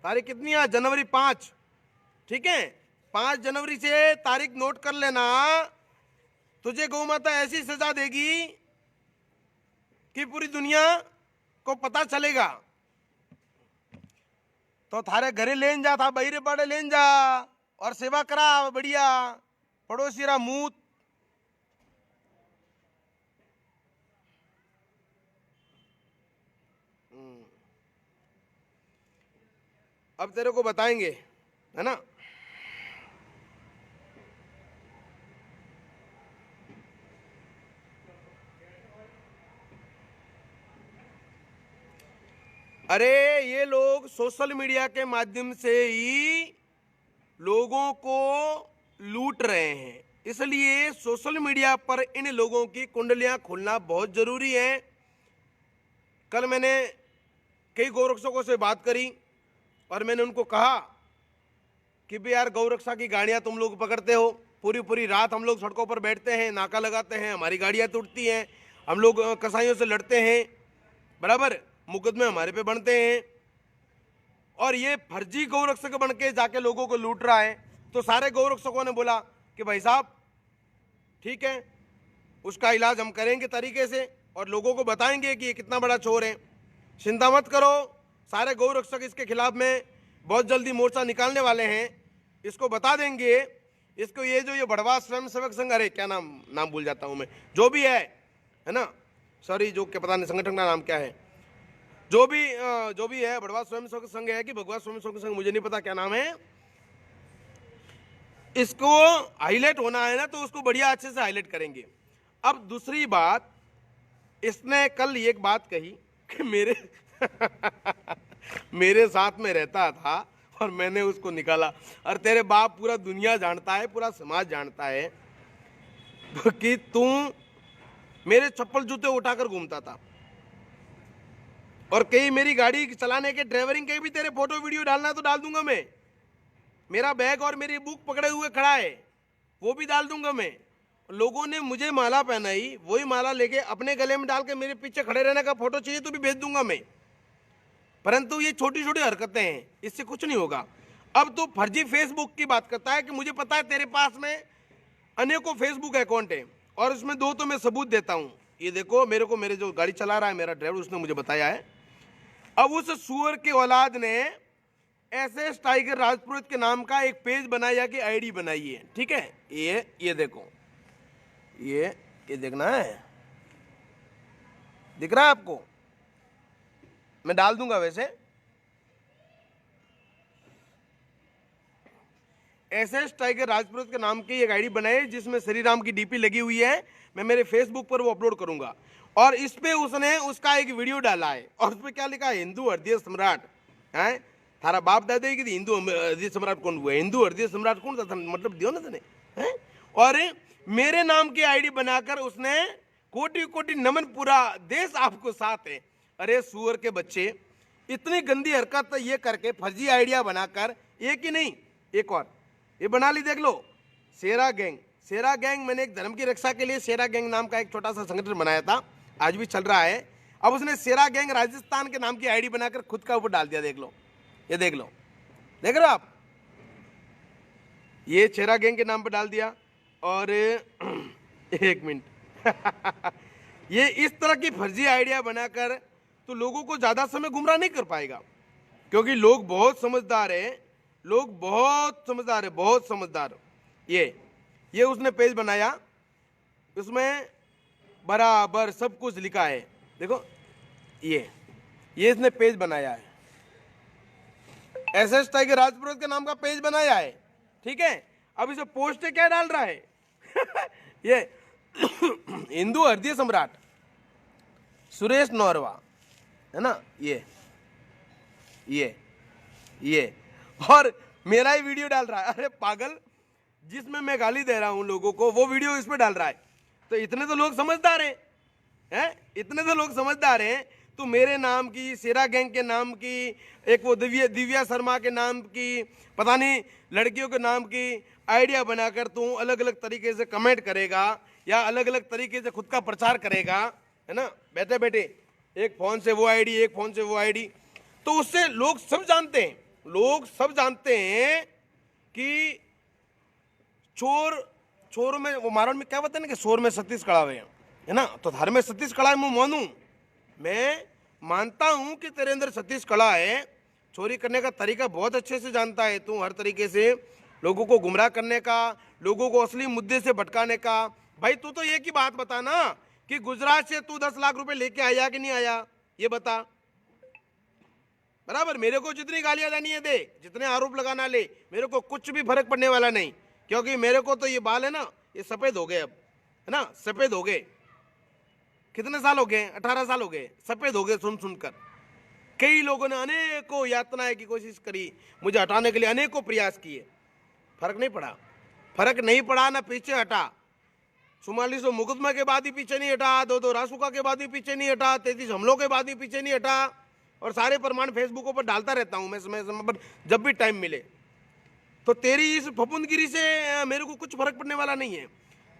तारीख कितनी है, जनवरी 5, ठीक है, 5 जनवरी से तारीख नोट कर लेना। तुझे गौ माता ऐसी सजा देगी कि पूरी दुनिया को पता चलेगा। तो थारे घरे लेन जा, था बहिरे पड़े लेन जा और सेवा करा बढ़िया, पड़ोसी रा मूत। अब तेरे को बताएंगे, है ना। अरे ये लोग सोशल मीडिया के माध्यम से ही लोगों को लूट रहे हैं, इसलिए सोशल मीडिया पर इन लोगों की कुंडलियां खोलना बहुत जरूरी है। कल मैंने कई गौरक्षकों से बात करी और मैंने उनको कहा कि भाई यार, गौरक्षा की गाड़ियां तुम लोग पकड़ते हो, पूरी रात हम लोग सड़कों पर बैठते हैं, नाका लगाते हैं, हमारी गाड़ियां टूटती हैं, हम लोग कसाईयों से लड़ते हैं, बराबर मुकदमे हमारे पे बनते हैं, और ये फर्जी गौरक्षक बन के जाके लोगों को लूट रहा है। तो सारे गौरक्षकों ने बोला कि भाई साहब ठीक है, उसका इलाज हम करेंगे तरीके से और लोगों को बताएंगे कि ये कितना बड़ा चोर है। चिंता मत करो, सारे गौरक्षक इसके खिलाफ में बहुत जल्दी मोर्चा निकालने वाले हैं, इसको बता देंगे। इसको ये भड़वा स्वयं सेवक संघ, अरे क्या नाम भूल जाता हूँ मैं, जो भी है ना, सॉरी, जो क्या पता नहीं संगठन का नाम क्या है, जो भी है, भड़वा स्वयं सेवक संघ है कि भगवा स्वयं सेवक संघ, मुझे नहीं पता क्या नाम है। इसको हाईलाइट होना है ना, तो उसको बढ़िया अच्छे से हाईलाइट करेंगे। अब दूसरी बात, इसने कल एक बात कही कि मेरे साथ में रहता था और मैंने उसको निकाला। और तेरे बाप पूरा दुनिया जानता है, पूरा समाज जानता है कि तू मेरे चप्पल जूते उठाकर घूमता था, और कई मेरी गाड़ी चलाने के ड्राइवरिंग के भी तेरे फोटो वीडियो डालना तो डाल दूंगा मैं। मेरा बैग और मेरी बुक पकड़े हुए खड़ा है, वो भी डाल दूंगा मैं। लोगों ने मुझे माला पहनाई, वही माला लेके अपने गले में डाल के मेरे पीछे खड़े रहने का फोटो चाहिए तो भी भेज दूंगा मैं। परंतु ये छोटी छोटी हरकतें हैं, इससे कुछ नहीं होगा। अब तो फर्जी फेसबुक की बात करता है कि मुझे पता है तेरे पास में अनेकों फेसबुक अकाउंट है, और उसमें 2 तो मैं सबूत देता हूं। ये देखो, मेरे जो गाड़ी चला रहा है मेरा ड्राइवर, उसने मुझे बताया है। अब उस सुअर के औलाद ने एसएस टाइगर राजपुरोहित के नाम का एक पेज बनाया कि आईडी बनाई है, ठीक है। ये देखो, ये देखना है, दिख रहा है आपको, मैं डाल दूंगा। वैसे एसएस टाइगर राजपुरोहित के नाम की एक आईडी बनाई जिसमें श्री राम की डीपी लगी हुई है। मैं मेरे फेसबुक पर वो अपलोड करूंगा, और इस पे उसने उसका एक वीडियो डाला है, और उस पर क्या लिखा है, हिंदू हृदय सम्राट है। थारा बाप दादा की हिंदू हृदय सम्राट कौन हुआ, हिंदू हृदय सम्राट कौन था, मतलब दियो ना तने है। और मेरे नाम की आईडी बनाकर उसने कोटि कोटि नमन, पूरा देश आपको साथ है। अरे सुअर के बच्चे, इतनी गंदी हरकत ये करके फर्जी आइडिया बनाकर, एक ही नहीं एक और ये बना ली, देख लो, शेरा गैंग। शेरा गैंग, मैंने एक धर्म की रक्षा के लिए शेरा गैंग नाम का एक छोटा सा संगठन बनाया था, आज भी चल रहा है। अब उसने शेरा गैंग राजस्थान के नाम की आईडी बनाकर खुद का ऊपर डाल दिया, देख लो, ये देख लो, देख रहे हो आप, ये शेरा गैंग के नाम पर डाल दिया। और एक मिनट ये इस तरह की फर्जी आइडिया बनाकर तो लोगों को ज्यादा समय गुमराह नहीं कर पाएगा, क्योंकि लोग बहुत समझदार है, लोग बहुत समझदार है, बहुत समझदार। ये उसने पेज बनाया, उसमें बराबर सब कुछ लिखा है। देखो ये इसने पेज बनाया है, एसएस टाइगर राजपुरोहित के नाम का पेज बनाया है, ठीक है। अब इसे पोस्ट क्या डाल रहा है ये हिंदू हृदय सम्राट सुरेश नौरवा है ना, ये और मेरा ही वीडियो डाल रहा है। अरे पागल, जिसमें मैं गाली दे रहा हूं लोगों को, वो वीडियो इस पे डाल रहा है। तो इतने तो लोग समझदार हैं, इतने तो लोग समझदार हैं। तो मेरे नाम की, शेरा गैंग के नाम की, एक वो दिव्या शर्मा के नाम की, पता नहीं लड़कियों के नाम की आइडिया बनाकर तू अलग अलग तरीके से कमेंट करेगा या अलग अलग तरीके से खुद का प्रचार करेगा, है ना। बैठे बैठे एक फोन से वो आईडी, एक फोन से वो आईडी, तो उससे लोग सब जानते हैं, लोग सब जानते हैं कि चोर में, वो मारवाड़ में क्या बताते हैं ना कि शोर में 36 कड़ावे हैं, है ना। तो धार में 36 कड़ा मैं मानूं, मैं मानता हूं कि तेरे अंदर 36 कड़ा है। चोरी करने का तरीका बहुत अच्छे से जानता है तू, हर तरीके से लोगों को गुमराह करने का, लोगों को असली मुद्दे से भटकाने का। भाई तू तो एक ही बात बता ना कि गुजरात से तू 10 लाख रुपए लेके आया कि नहीं आया, ये बता। बराबर, मेरे को जितनी गालियां देनी है दे, जितने आरोप लगाना ले, मेरे को कुछ भी फर्क पड़ने वाला नहीं, क्योंकि मेरे को तो ये बाल है ना, ये सफेद हो गए अब, है ना, सफेद हो गए। कितने साल हो गए? 18 साल हो गए, सफेद हो गए सुन सुनकर। कई लोगों ने अनेकों यातनाएं की कोशिश करी, मुझे हटाने के लिए अनेकों प्रयास किए, फर्क नहीं पड़ा, फर्क नहीं पड़ा ना पीछे हटा। 4400 मुकदमा के बाद ही पीछे नहीं हटा, 2 रासुका के बाद ही पीछे नहीं हटा, 33 हमलों के बाद ही पीछे नहीं हटा, और सारे प्रमाण फेसबुक पर डालता रहता हूं मैं समय समय पर जब भी टाइम मिले। तो तेरी इस फफूंदगिरी से मेरे को कुछ फर्क पड़ने वाला नहीं है।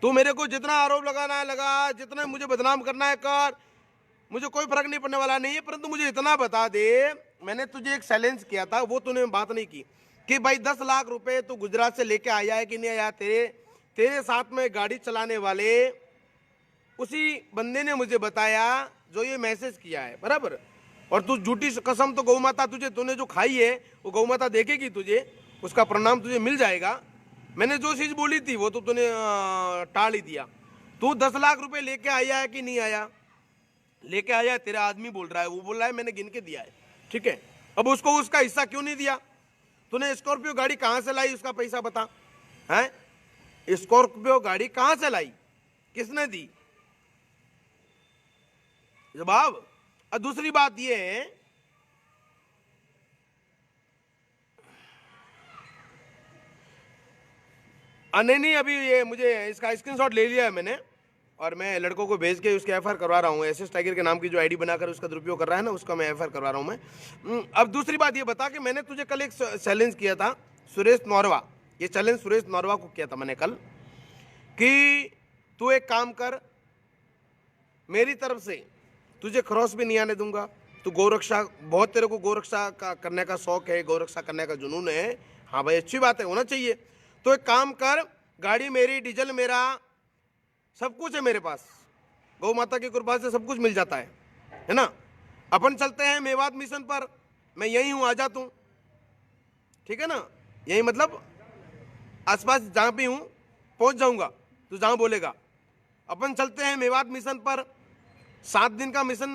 तू मेरे को जितना आरोप लगाना है लगा, जितना मुझे बदनाम करना है कर, मुझे कोई फर्क नहीं पड़ने वाला नहीं है। परंतु मुझे इतना बता दे, मैंने तुझे एक चैलेंज किया था, वो तूने बात नहीं की कि भाई 10 लाख रुपए तू गुजरात से लेके आया है कि नहीं आया। तेरे साथ में गाड़ी चलाने वाले उसी बंदे ने मुझे बताया जो ये मैसेज किया है, बराबर। और तू झूठी कसम तो गौ माता तूने जो खाई है वो गौ माता देखेगी तुझे, उसका परिणाम तुझे मिल जाएगा। मैंने जो चीज बोली थी वो तो तूने टाल ही दिया। तू 10 लाख रुपए लेके आया है कि नहीं आया? लेके आया, तेरा आदमी बोल रहा है, वो बोल रहा है मैंने गिन के दिया है, ठीक है। अब उसको उसका हिस्सा क्यों नहीं दिया? तूने स्कॉर्पियो गाड़ी कहां से लाई, उसका पैसा बता है। स्कॉर्पियो गाड़ी कहां से लाई, किसने दी, जवाब। और दूसरी बात ये है, नहीं अभी ये मुझे इसका स्क्रीनशॉट ले लिया है मैंने, और मैं लड़कों को भेज के उसके एफआईआर करवा रहा हूँ। एसएस टाइगर के नाम की जो आईडी बनाकर उसका दुरुपयोग कर रहा है ना, उसका मैं एफआईआर करवा रहा हूँ मैं। अब दूसरी बात ये बता कि मैंने तुझे कल एक चैलेंज किया था सुरेश नौरवा, ये चैलेंज सुरेश नौरवा को किया था मैंने कल, कि तू एक काम कर, मेरी तरफ से तुझे क्रॉस भी नहीं आने दूंगा। तू गौरक्षा, बहुत तेरे को गौरक्षा का करने का शौक है, गौरक्षा करने का जुनून है, हाँ भाई अच्छी बात है, होना चाहिए। तो एक काम कर, गाड़ी मेरी, डीजल मेरा, सब कुछ है मेरे पास, गौ माता की कृपा से सब कुछ मिल जाता है ना। अपन चलते हैं मेवात मिशन पर, मैं यही हूं, आ जा तू, ठीक है ना। यही मतलब आसपास जहां भी हूं पहुंच जाऊंगा, तू जहां बोलेगा। अपन चलते हैं मेवात मिशन पर, 7 दिन का मिशन,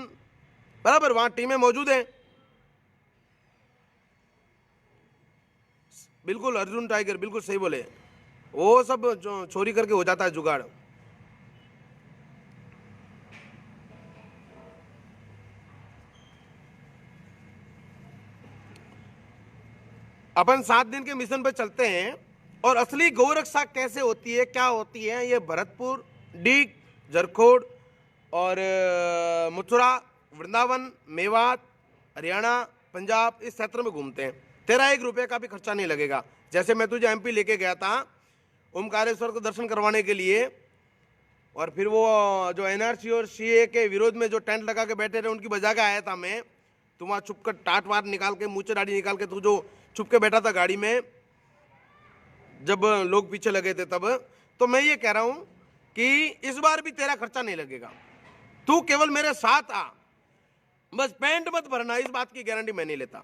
बराबर। वहां टीमें मौजूद हैं, बिल्कुल अर्जुन टाइगर बिल्कुल सही बोले, वो सब जो चोरी करके हो जाता है जुगाड़। अपन 7 दिन के मिशन पर चलते हैं, और असली गौरक्षा कैसे होती है, क्या होती है, ये भरतपुर, डीग, जरखोड़ और मथुरा, वृंदावन, मेवात, हरियाणा, पंजाब, इस क्षेत्र में घूमते हैं। तेरा 1 रुपये का भी खर्चा नहीं लगेगा। जैसे मैं तुझे एमपी लेके गया था ओमकारेश्वर को दर्शन करवाने के लिए, और फिर वो जो एनआरसी और सीए के विरोध में जो टेंट लगा के बैठे थे उनकी बजा के आया था मैं। तू वहाँ छुप कर टाट वाट निकाल के, मुँह दाढ़ी निकाल के तू जो छुप के बैठा था गाड़ी में, जब लोग पीछे लगे थे तब। तो मैं ये कह रहा हूँ कि इस बार भी तेरा खर्चा नहीं लगेगा, तू केवल मेरे साथ आ, बस पेंट मत भरना, इस बात की गारंटी मैं नहीं लेता।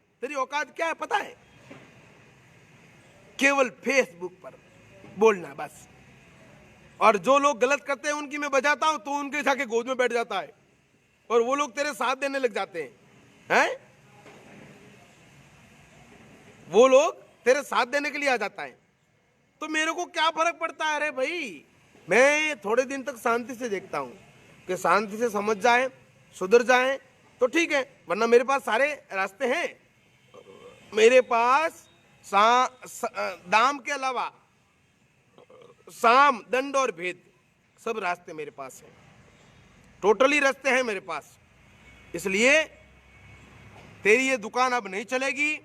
तेरी औकात क्या है पता है? केवल फेसबुक पर बोलना बस। और जो लोग गलत करते हैं उनकी मैं बजाता हूं तो उनके जाके गोद में बैठ जाता है और वो लोग तेरे साथ देने लग जाते हैं। वो लोग तेरे साथ देने के लिए आ जाता है। तो मेरे को क्या फर्क पड़ता है? अरे भाई, मैं थोड़े दिन तक शांति से देखता हूं कि शांति से समझ जाए, सुधर जाए तो ठीक है, वरना मेरे पास सारे रास्ते हैं। मेरे पास दाम के अलावा साम, दंड और भेद सब रास्ते मेरे पास हैं। टोटली रास्ते हैं मेरे पास। इसलिए तेरी ये दुकान अब नहीं चलेगी,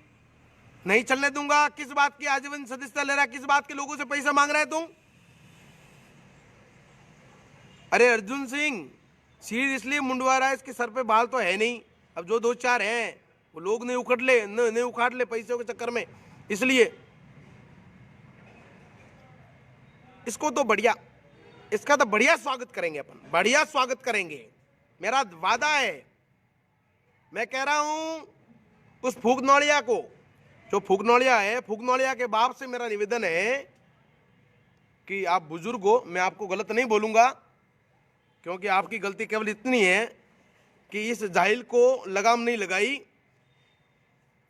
नहीं चलने दूंगा। किस बात की आजीवन सदस्यता ले रहा है? किस बात के लोगों से पैसा मांग रहा है तुम? अरे अर्जुन सिंह, सीढ़ी इसलिए मुंडवा रहा है, इसके सर पे बाल तो है नहीं। अब जो दो चार हैं वो लोग नहीं उखाड़ ले पैसों के चक्कर में। इसलिए इसको तो बढ़िया, इसका तो बढ़िया स्वागत करेंगे अपन, बढ़िया स्वागत करेंगे। मेरा वादा है। मैं कह रहा हूं उस फूकनौलिया को, जो फूकनौलिया है, फूकनौलिया के बाप से मेरा निवेदन है कि आप बुजुर्ग हो, मैं आपको गलत नहीं बोलूंगा, क्योंकि आपकी गलती केवल इतनी है कि इस जाहिल को लगाम नहीं लगाई।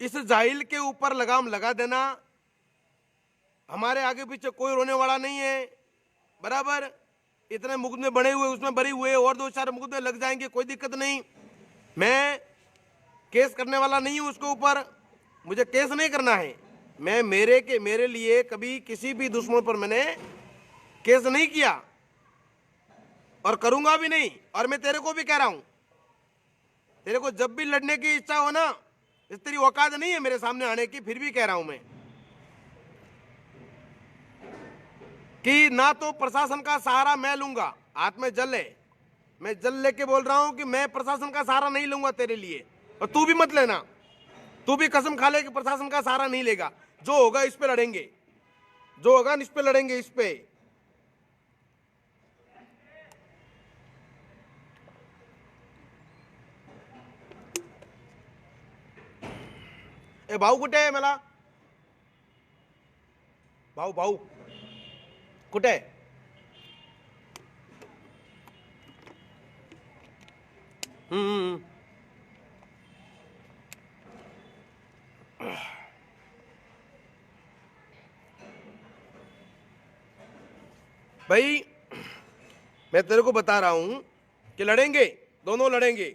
इस जाहिल के ऊपर लगाम लगा देना। हमारे आगे पीछे कोई रोने वाला नहीं है, बराबर। इतने मुकदमे बने हुए, उसमें भरे हुए और दो चार मुकदमे लग जाएंगे, कोई दिक्कत नहीं। मैं केस करने वाला नहीं हूं उसके ऊपर, मुझे केस नहीं करना है। मैं मेरे लिए कभी किसी भी दुश्मन पर मैंने केस नहीं किया और करूंगा भी नहीं। और मैं तेरे को भी कह रहा हूं, तेरे को जब भी लड़ने की इच्छा हो ना, इस तेरी औकात नहीं है मेरे सामने आने की, फिर भी कह रहा हूं मैं कि ना तो प्रशासन का सहारा मैं लूंगा। हाथ में जल है, मैं जल लेके बोल रहा हूं कि मैं प्रशासन का सहारा नहीं लूंगा तेरे लिए, और तू भी मत लेना। तू भी कसम खा ले कि प्रशासन का सहारा नहीं लेगा। जो होगा इस पे लड़ेंगे, जो होगा इस पे लड़ेंगे, इस पे। ए भाऊ कुठे आहे? मला भाऊ, भाऊ कुठे आहे? भाई, मैं तेरे को बता रहा हूं कि लड़ेंगे, दोनों लड़ेंगे।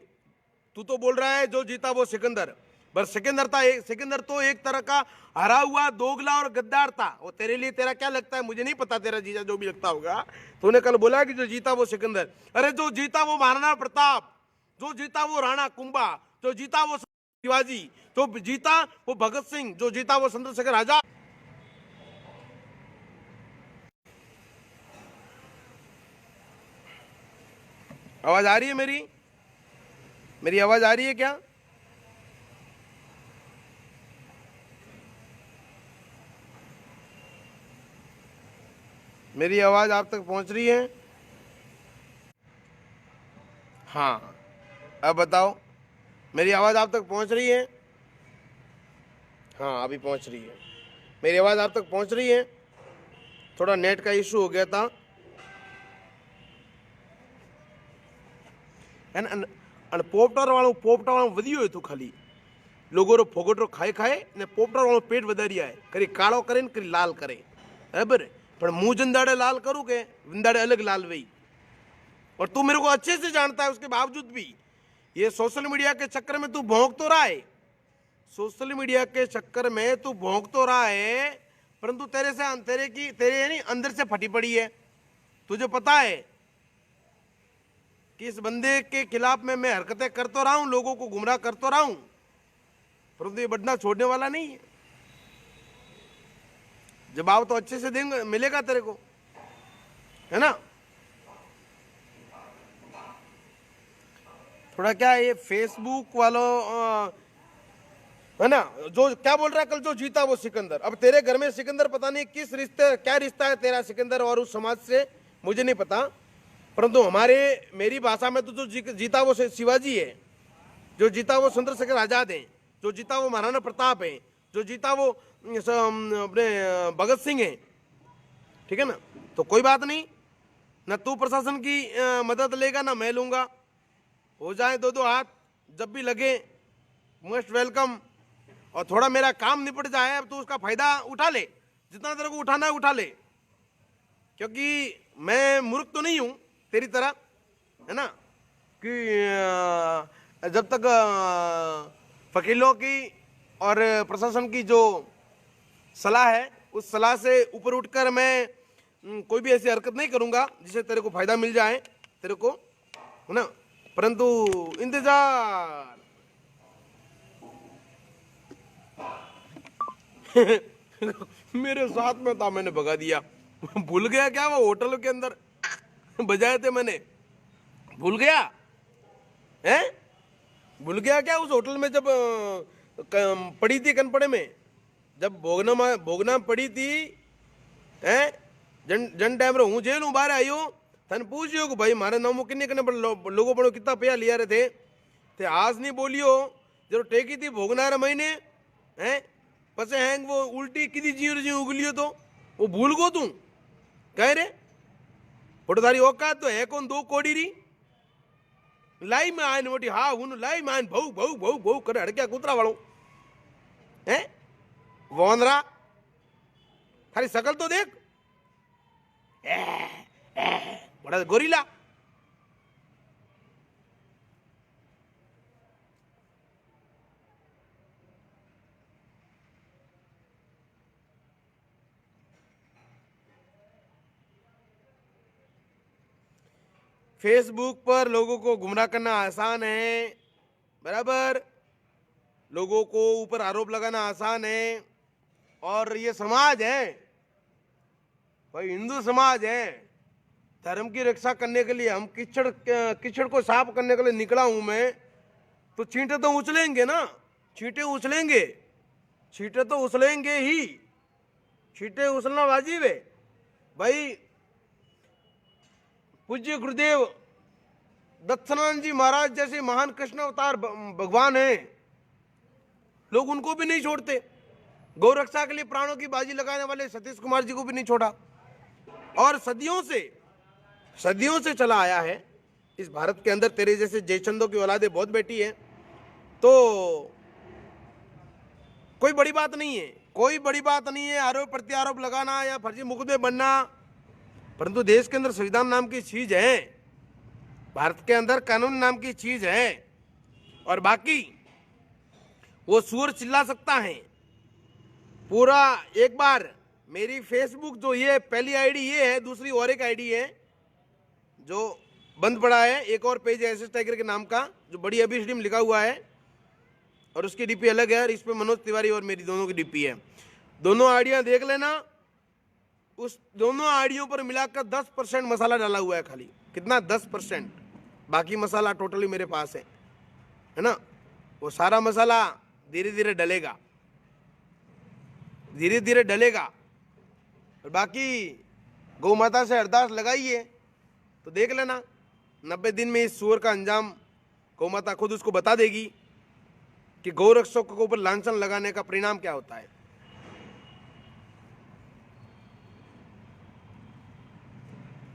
तू तो बोल रहा है जो जीता वो सिकंदर, पर सिकंदर तो एक तरह का हरा हुआ दोगला और गद्दार था। वो तेरे लिए, तेरा क्या लगता है मुझे नहीं पता, तेरा जीजा जो भी लगता होगा। तूने कल बोला कि जो जीता वो सिकंदर। अरे जो जीता वो महाराणा प्रताप, जो जीता वो राणा कुंभा, जो जीता वो शिवाजी, जो जीता वो भगत सिंह, जो जीता वो चंद्रशेखर आजाद। आवाज आ रही है मेरी? मेरी आवाज आ रही है क्या? मेरी आवाज आप तक पहुंच रही है? हाँ, अब बताओ, मेरी आवाज आप तक पहुंच रही है? हाँ, अभी पहुंच रही है। मेरी आवाज आप तक पहुंच रही है? थोड़ा नेट का इशू हो गया था। અને પોપટાવાળું વધ્યું હતું ખાલી લોકોનો ફોગટરો ખાય ને પોપટાવાળું પેટ વધારી આય, કરી કાળો કરે ને કરી લાલ કરે, બરાબર। પણ मुंह जंदाड़े लाल करूँ के विंदाड़े अलग लाल वही। और तू मेरे को अच्छे से जानता है, उसके बावजूद भी ये सोशल मीडिया के चक्कर में तू भौंक तो रहा है, सोशल मीडिया के चक्कर में तू भौंक तो रहा है, परंतु तेरे नहीं अंदर से फटी पड़ी है। तुझे पता है कि इस बंदे के खिलाफ में मैं हरकतें कर तो रहा हूं, लोगों को गुमराह कर तो रहा हूं, परंतु ये बढ़ना छोड़ने वाला नहीं है। जवाब तो अच्छे से देंगे, मिलेगा तेरे को, है ना। थोड़ा क्या ये फेसबुक वालों, है ना, जो क्या बोल रहा है कल जो जीता वो सिकंदर। अब तेरे घर में सिकंदर पता नहीं किस रिश्ते, क्या रिश्ता है तेरा सिकंदर और उस समाज से, मुझे नहीं पता, परंतु मेरी भाषा में तो जो जीता वो शिवाजी है, जो जीता वो चंद्रशेखर आजाद है, जो जीता वो महाराणा प्रताप है, जो जीता वो अपने भगत सिंह है, ठीक है ना। तो कोई बात नहीं, ना तू प्रशासन की मदद लेगा ना मैं लूंगा, हो जाए दो दो हाथ, जब भी लगे मोस्ट वेलकम। और थोड़ा मेरा काम निपट जाए अब तो उसका फायदा उठा ले, जितना तेरे को उठाना है उठा ले, क्योंकि मैं मूर्ख तो नहीं हूं तेरी तरह, है ना, कि जब तक वकीलों की और प्रशासन की जो सलाह है उस सलाह से ऊपर उठकर मैं कोई भी ऐसी हरकत नहीं करूंगा जिससे तेरे को फायदा मिल जाए तेरे को, है ना। परंतु इंतजार मेरे साथ में था, मैंने भगा दिया। भूल गया क्या वो होटल के अंदर बजाए थे मैंने, भूल गया है? भूल गया क्या उस होटल में जब पड़ी थी कनपड़े में, जब भोगना पड़ी थी, हैं? जन टाइम रो हूँ जेल हूँ बाहर आई हूँ, थन पूछियो कि भाई मारे नामो किन्ने कने लोगों पड़ो कितना पैसा लिया रहे थे आज नहीं बोलियो जो टेकी थी भोगना रे महीने, हैं? पसे हैंग वो उल्टी किदी जी उगलियो तो वो भूल गो तू कह रे फोटोधारी औकात तो है कौन दो कोड़ी री लाई में आयन मोटी हाँ हूं लाई में आयन भऊ भऊ भऊ भऊ करे हड़क्या कुतरा वालों, हैं? वोनरा थारी शकल तो देख, बड़ा गोरीला। फेसबुक पर लोगों को गुमराह करना आसान है, बराबर, लोगों को ऊपर आरोप लगाना आसान है, और ये समाज है भाई, हिंदू समाज है, धर्म की रक्षा करने के लिए हम कीचड़ को साफ करने के लिए निकला हूं मैं, तो छींटे तो उछलेंगे ना, छींटे उछलेंगे, छींटे तो उछलेंगे ही, छींटे उछलना वाजिब है भाई। पूज्य गुरुदेव दत्तानंद जी महाराज जैसे महान कृष्ण अवतार भगवान हैं, लोग उनको भी नहीं छोड़ते, गौ रक्षा के लिए प्राणों की बाजी लगाने वाले सतीश कुमार जी को भी नहीं छोड़ा, और सदियों से चला आया है इस भारत के अंदर। तेरे जैसे जयचंदों की औलादें बहुत बेटी है, तो कोई बड़ी बात नहीं है, कोई बड़ी बात नहीं है आरोप प्रत्यारोप लगाना या फर्जी मुकदमे बनना, परंतु देश के अंदर संविधान नाम की चीज है, भारत के अंदर कानून नाम की चीज है, और बाकी वो सुअर चिल्ला सकता है पूरा। एक बार मेरी फेसबुक जो ये पहली आईडी ये है, दूसरी और एक आईडी है जो बंद पड़ा है, एक और पेज है एसएस टाइगर के नाम का जो बड़ी अभी में लिखा हुआ है, और उसकी डीपी अलग है, और इस पे मनोज तिवारी और मेरी दोनों की डीपी है। दोनों आईडियां देख लेना, उस दोनों आईडियों पर मिलाकर 10% मसाला डाला हुआ है खाली, कितना 10%, बाकी मसाला टोटली मेरे पास है ना। वो सारा मसाला धीरे धीरे डलेगा, धीरे धीरे डलेगा, और बाकी गौ माता से अरदास लगाइए तो देख लेना 90 दिन में इस सुअर का अंजाम गौ माता खुद उसको बता देगी कि गौ रक्षकों के ऊपर लांछन लगाने का परिणाम क्या होता है।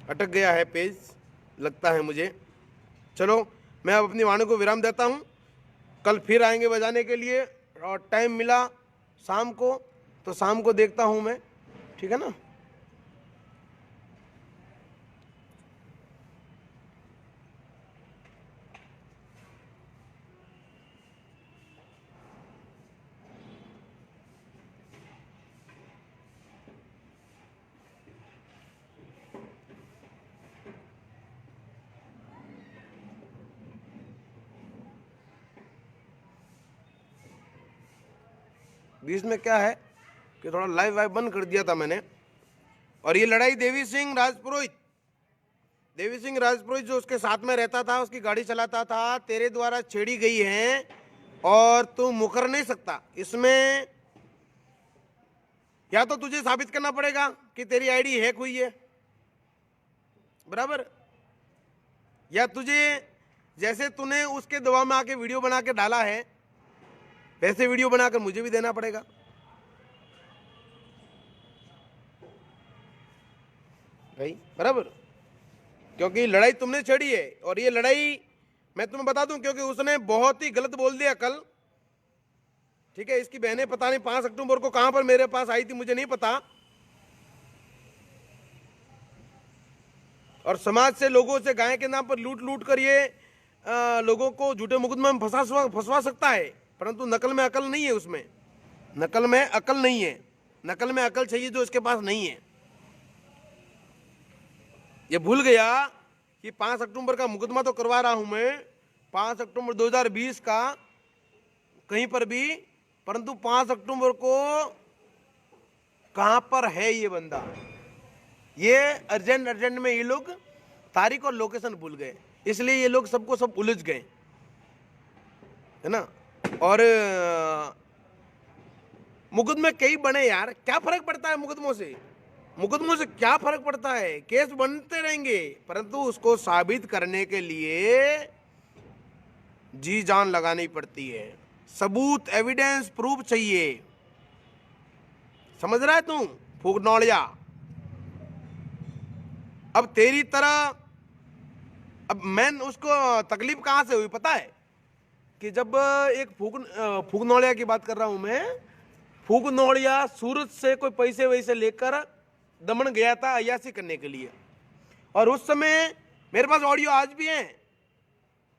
अटक गया है पेज लगता है मुझे। चलो मैं अब अपनी वाणी को विराम देता हूँ, कल फिर आएंगे बजाने के लिए, और टाइम मिला शाम को तो शाम को देखता हूँ मैं, ठीक है ना। बीच में क्या है कि थोड़ा लाइव वाइव बंद कर दिया था मैंने, और ये लड़ाई देवी सिंह राजपुरोहित जो उसके साथ में रहता था, उसकी गाड़ी चलाता था, तेरे द्वारा छेड़ी गई है, और तू मुकर नहीं सकता इसमें। या तो तुझे साबित करना पड़ेगा कि तेरी आईडी हैक हुई है, बराबर, या तुझे जैसे तूने उसके दबाव में आके वीडियो बना के डाला है वैसे वीडियो बनाकर मुझे भी देना पड़ेगा। भाई बराबर, क्योंकि लड़ाई तुमने छेड़ी है और ये लड़ाई मैं तुम्हें बता दूं क्योंकि उसने बहुत ही गलत बोल दिया कल। ठीक है, इसकी बहनें पता नहीं 5 अक्टूबर को कहां पर मेरे पास आई थी मुझे नहीं पता, और समाज से लोगों से गाय के नाम पर लूट लूट कर ये लोगों को झूठे मुकदमे में फंसवा सकता है, परंतु नकल में अकल नहीं है उसमें, नकल में अकल नहीं है, नकल में अकल चाहिए जो इसके पास नहीं है। ये भूल गया कि 5 अक्टूबर का मुकदमा तो करवा रहा हूं मैं, 5 अक्टूबर 2020 का कहीं पर भी, परंतु 5 अक्टूबर को कहां पर है ये बंदा, ये अर्जेंट में ये लोग तारीख और लोकेशन भूल गए, इसलिए ये लोग सबको सब उलझ गए, है ना। और मुकदमे कई बने यार, क्या फर्क पड़ता है मुकदमों से, मुकदमों से क्या फर्क पड़ता है, केस बनते रहेंगे, परंतु उसको साबित करने के लिए जी जान लगानी पड़ती है, सबूत एविडेंस प्रूफ चाहिए, समझ रहा है तू फूक नौड़िया। अब तेरी तरह, अब मैं उसको तकलीफ कहां से हुई पता है कि जब एक फूक नौड़िया की बात कर रहा हूं मैं, फूक नौड़िया सूरत से कोई पैसे वैसे लेकर दमन गया था अयासी करने के लिए, और उस समय मेरे पास ऑडियो आज भी है,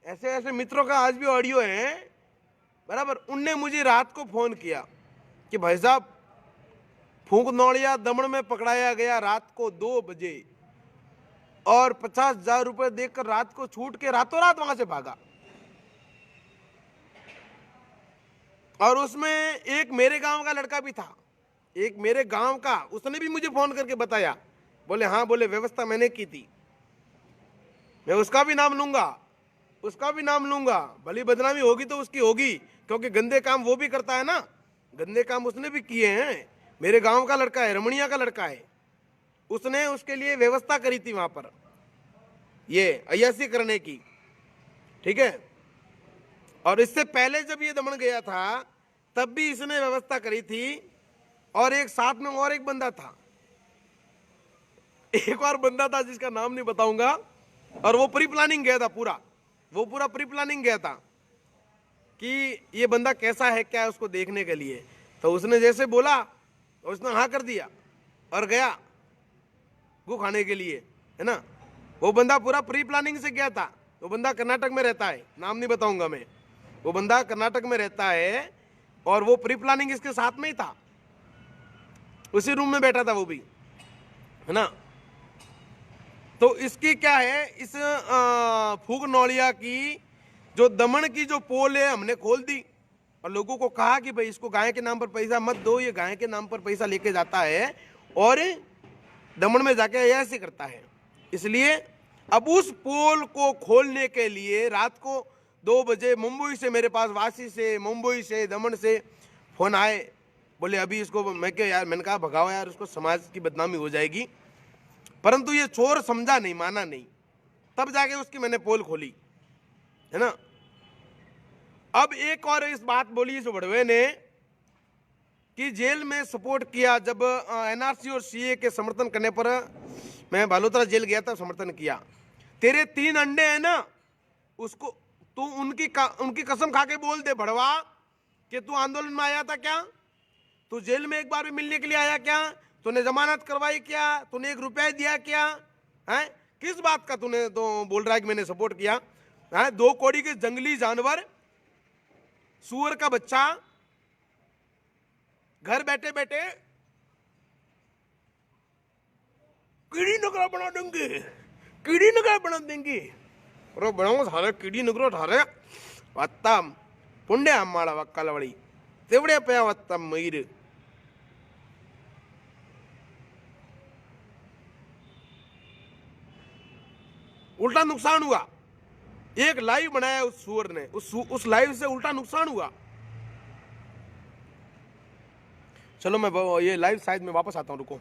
ऐसे ऐसे मित्रों का आज भी ऑडियो है बराबर। उनने मुझे रात को फोन किया कि भाई साहब फूक नौड़िया दमन में पकड़ाया गया रात को 2 बजे और 50,000 रुपए देकर रात को छूट के रातों रात वहां से भागा, और उसमें एक मेरे गांव का लड़का भी था, एक मेरे गांव का, उसने भी मुझे फोन करके बताया, बोले हाँ, बोले व्यवस्था मैंने की थी, मैं उसका भी नाम लूंगा, उसका भी नाम लूंगा, भली बदनामी होगी तो उसकी होगी, क्योंकि गंदे काम वो भी करता है ना, गंदे काम उसने भी किए हैं, मेरे गांव का लड़का है, रमणिया का लड़का है, उसने उसके लिए व्यवस्था करी थी वहां पर ये अय्यासी करने की, ठीक है। और इससे पहले जब ये दमन गया था तब भी इसने व्यवस्था करी थी, और एक साथ में और एक बंदा था, एक और बंदा था जिसका नाम नहीं बताऊंगा, और वो प्री प्लानिंग गया था पूरा, वो पूरा प्री प्लानिंग गया था कि ये बंदा कैसा है क्या है उसको देखने के लिए, तो उसने जैसे बोला उसने हाँ कर दिया और गया गु खाने के लिए, है ना। वो बंदा पूरा प्री प्लानिंग से गया था, वो बंदा कर्नाटक में रहता है, नाम नहीं बताऊंगा मैं, वो बंदा कर्नाटक में रहता है, और वो प्री प्लानिंग इसके साथ में ही था, उसी रूम में बैठा था वो भी, है ना। तो इसकी क्या है, इस फूक नौड़िया की जो दमन की जो पोल है हमने खोल दी, और लोगों को कहा कि भाई इसको गाय के नाम पर पैसा मत दो, ये गाय के नाम पर पैसा लेके जाता है और दमन में जाके ऐसे करता है। इसलिए अब उस पोल को खोलने के लिए रात को 2 बजे मुंबई से मेरे पास, वासी से, मुंबई से, दमन से फोन आए, बोले अभी इसको, मैं क्या यार, मैंने कहा भगाओ यार, उसको समाज की बदनामी हो जाएगी, परंतु ये चोर समझा नहीं, माना नहीं, तब जाके उसकी मैंने पोल खोली, है ना। अब एक और इस बात बोली इस बड़वे ने कि जेल में सपोर्ट किया, जब एनआरसी और सीए के समर्थन करने पर मैं बालोतरा जेल गया था, समर्थन किया, तेरे 3 अंडे हैं ना, उसको तू उनकी कसम खा के बोल दे भड़वा कि तू आंदोलन में आया था क्या, तू जेल में एक बार भी मिलने के लिए आया क्या, तूने जमानत करवाई क्या, तूने 1 रुपया दिया क्या है, किस बात का तूने तो बोल रहा है कि मैंने सपोर्ट किया है। 2 कौड़ी के जंगली जानवर, सुअर का बच्चा, घर बैठे बैठे कीड़ी नगरा बना देंगे, कीड़ी नगरा बना देंगे, और बनाओ सारे कीड़ी नगरो ठारे वत्ता पुंडे अम्माड़ा वक्कलवड़ी तेवड़े पे वत्ता मयूर। उल्टा नुकसान हुआ, एक लाइव बनाया उस सुअर ने, उस लाइव से उल्टा नुकसान हुआ। चलो मैं ये लाइव शायद मैं वापस आता हूं, रुको।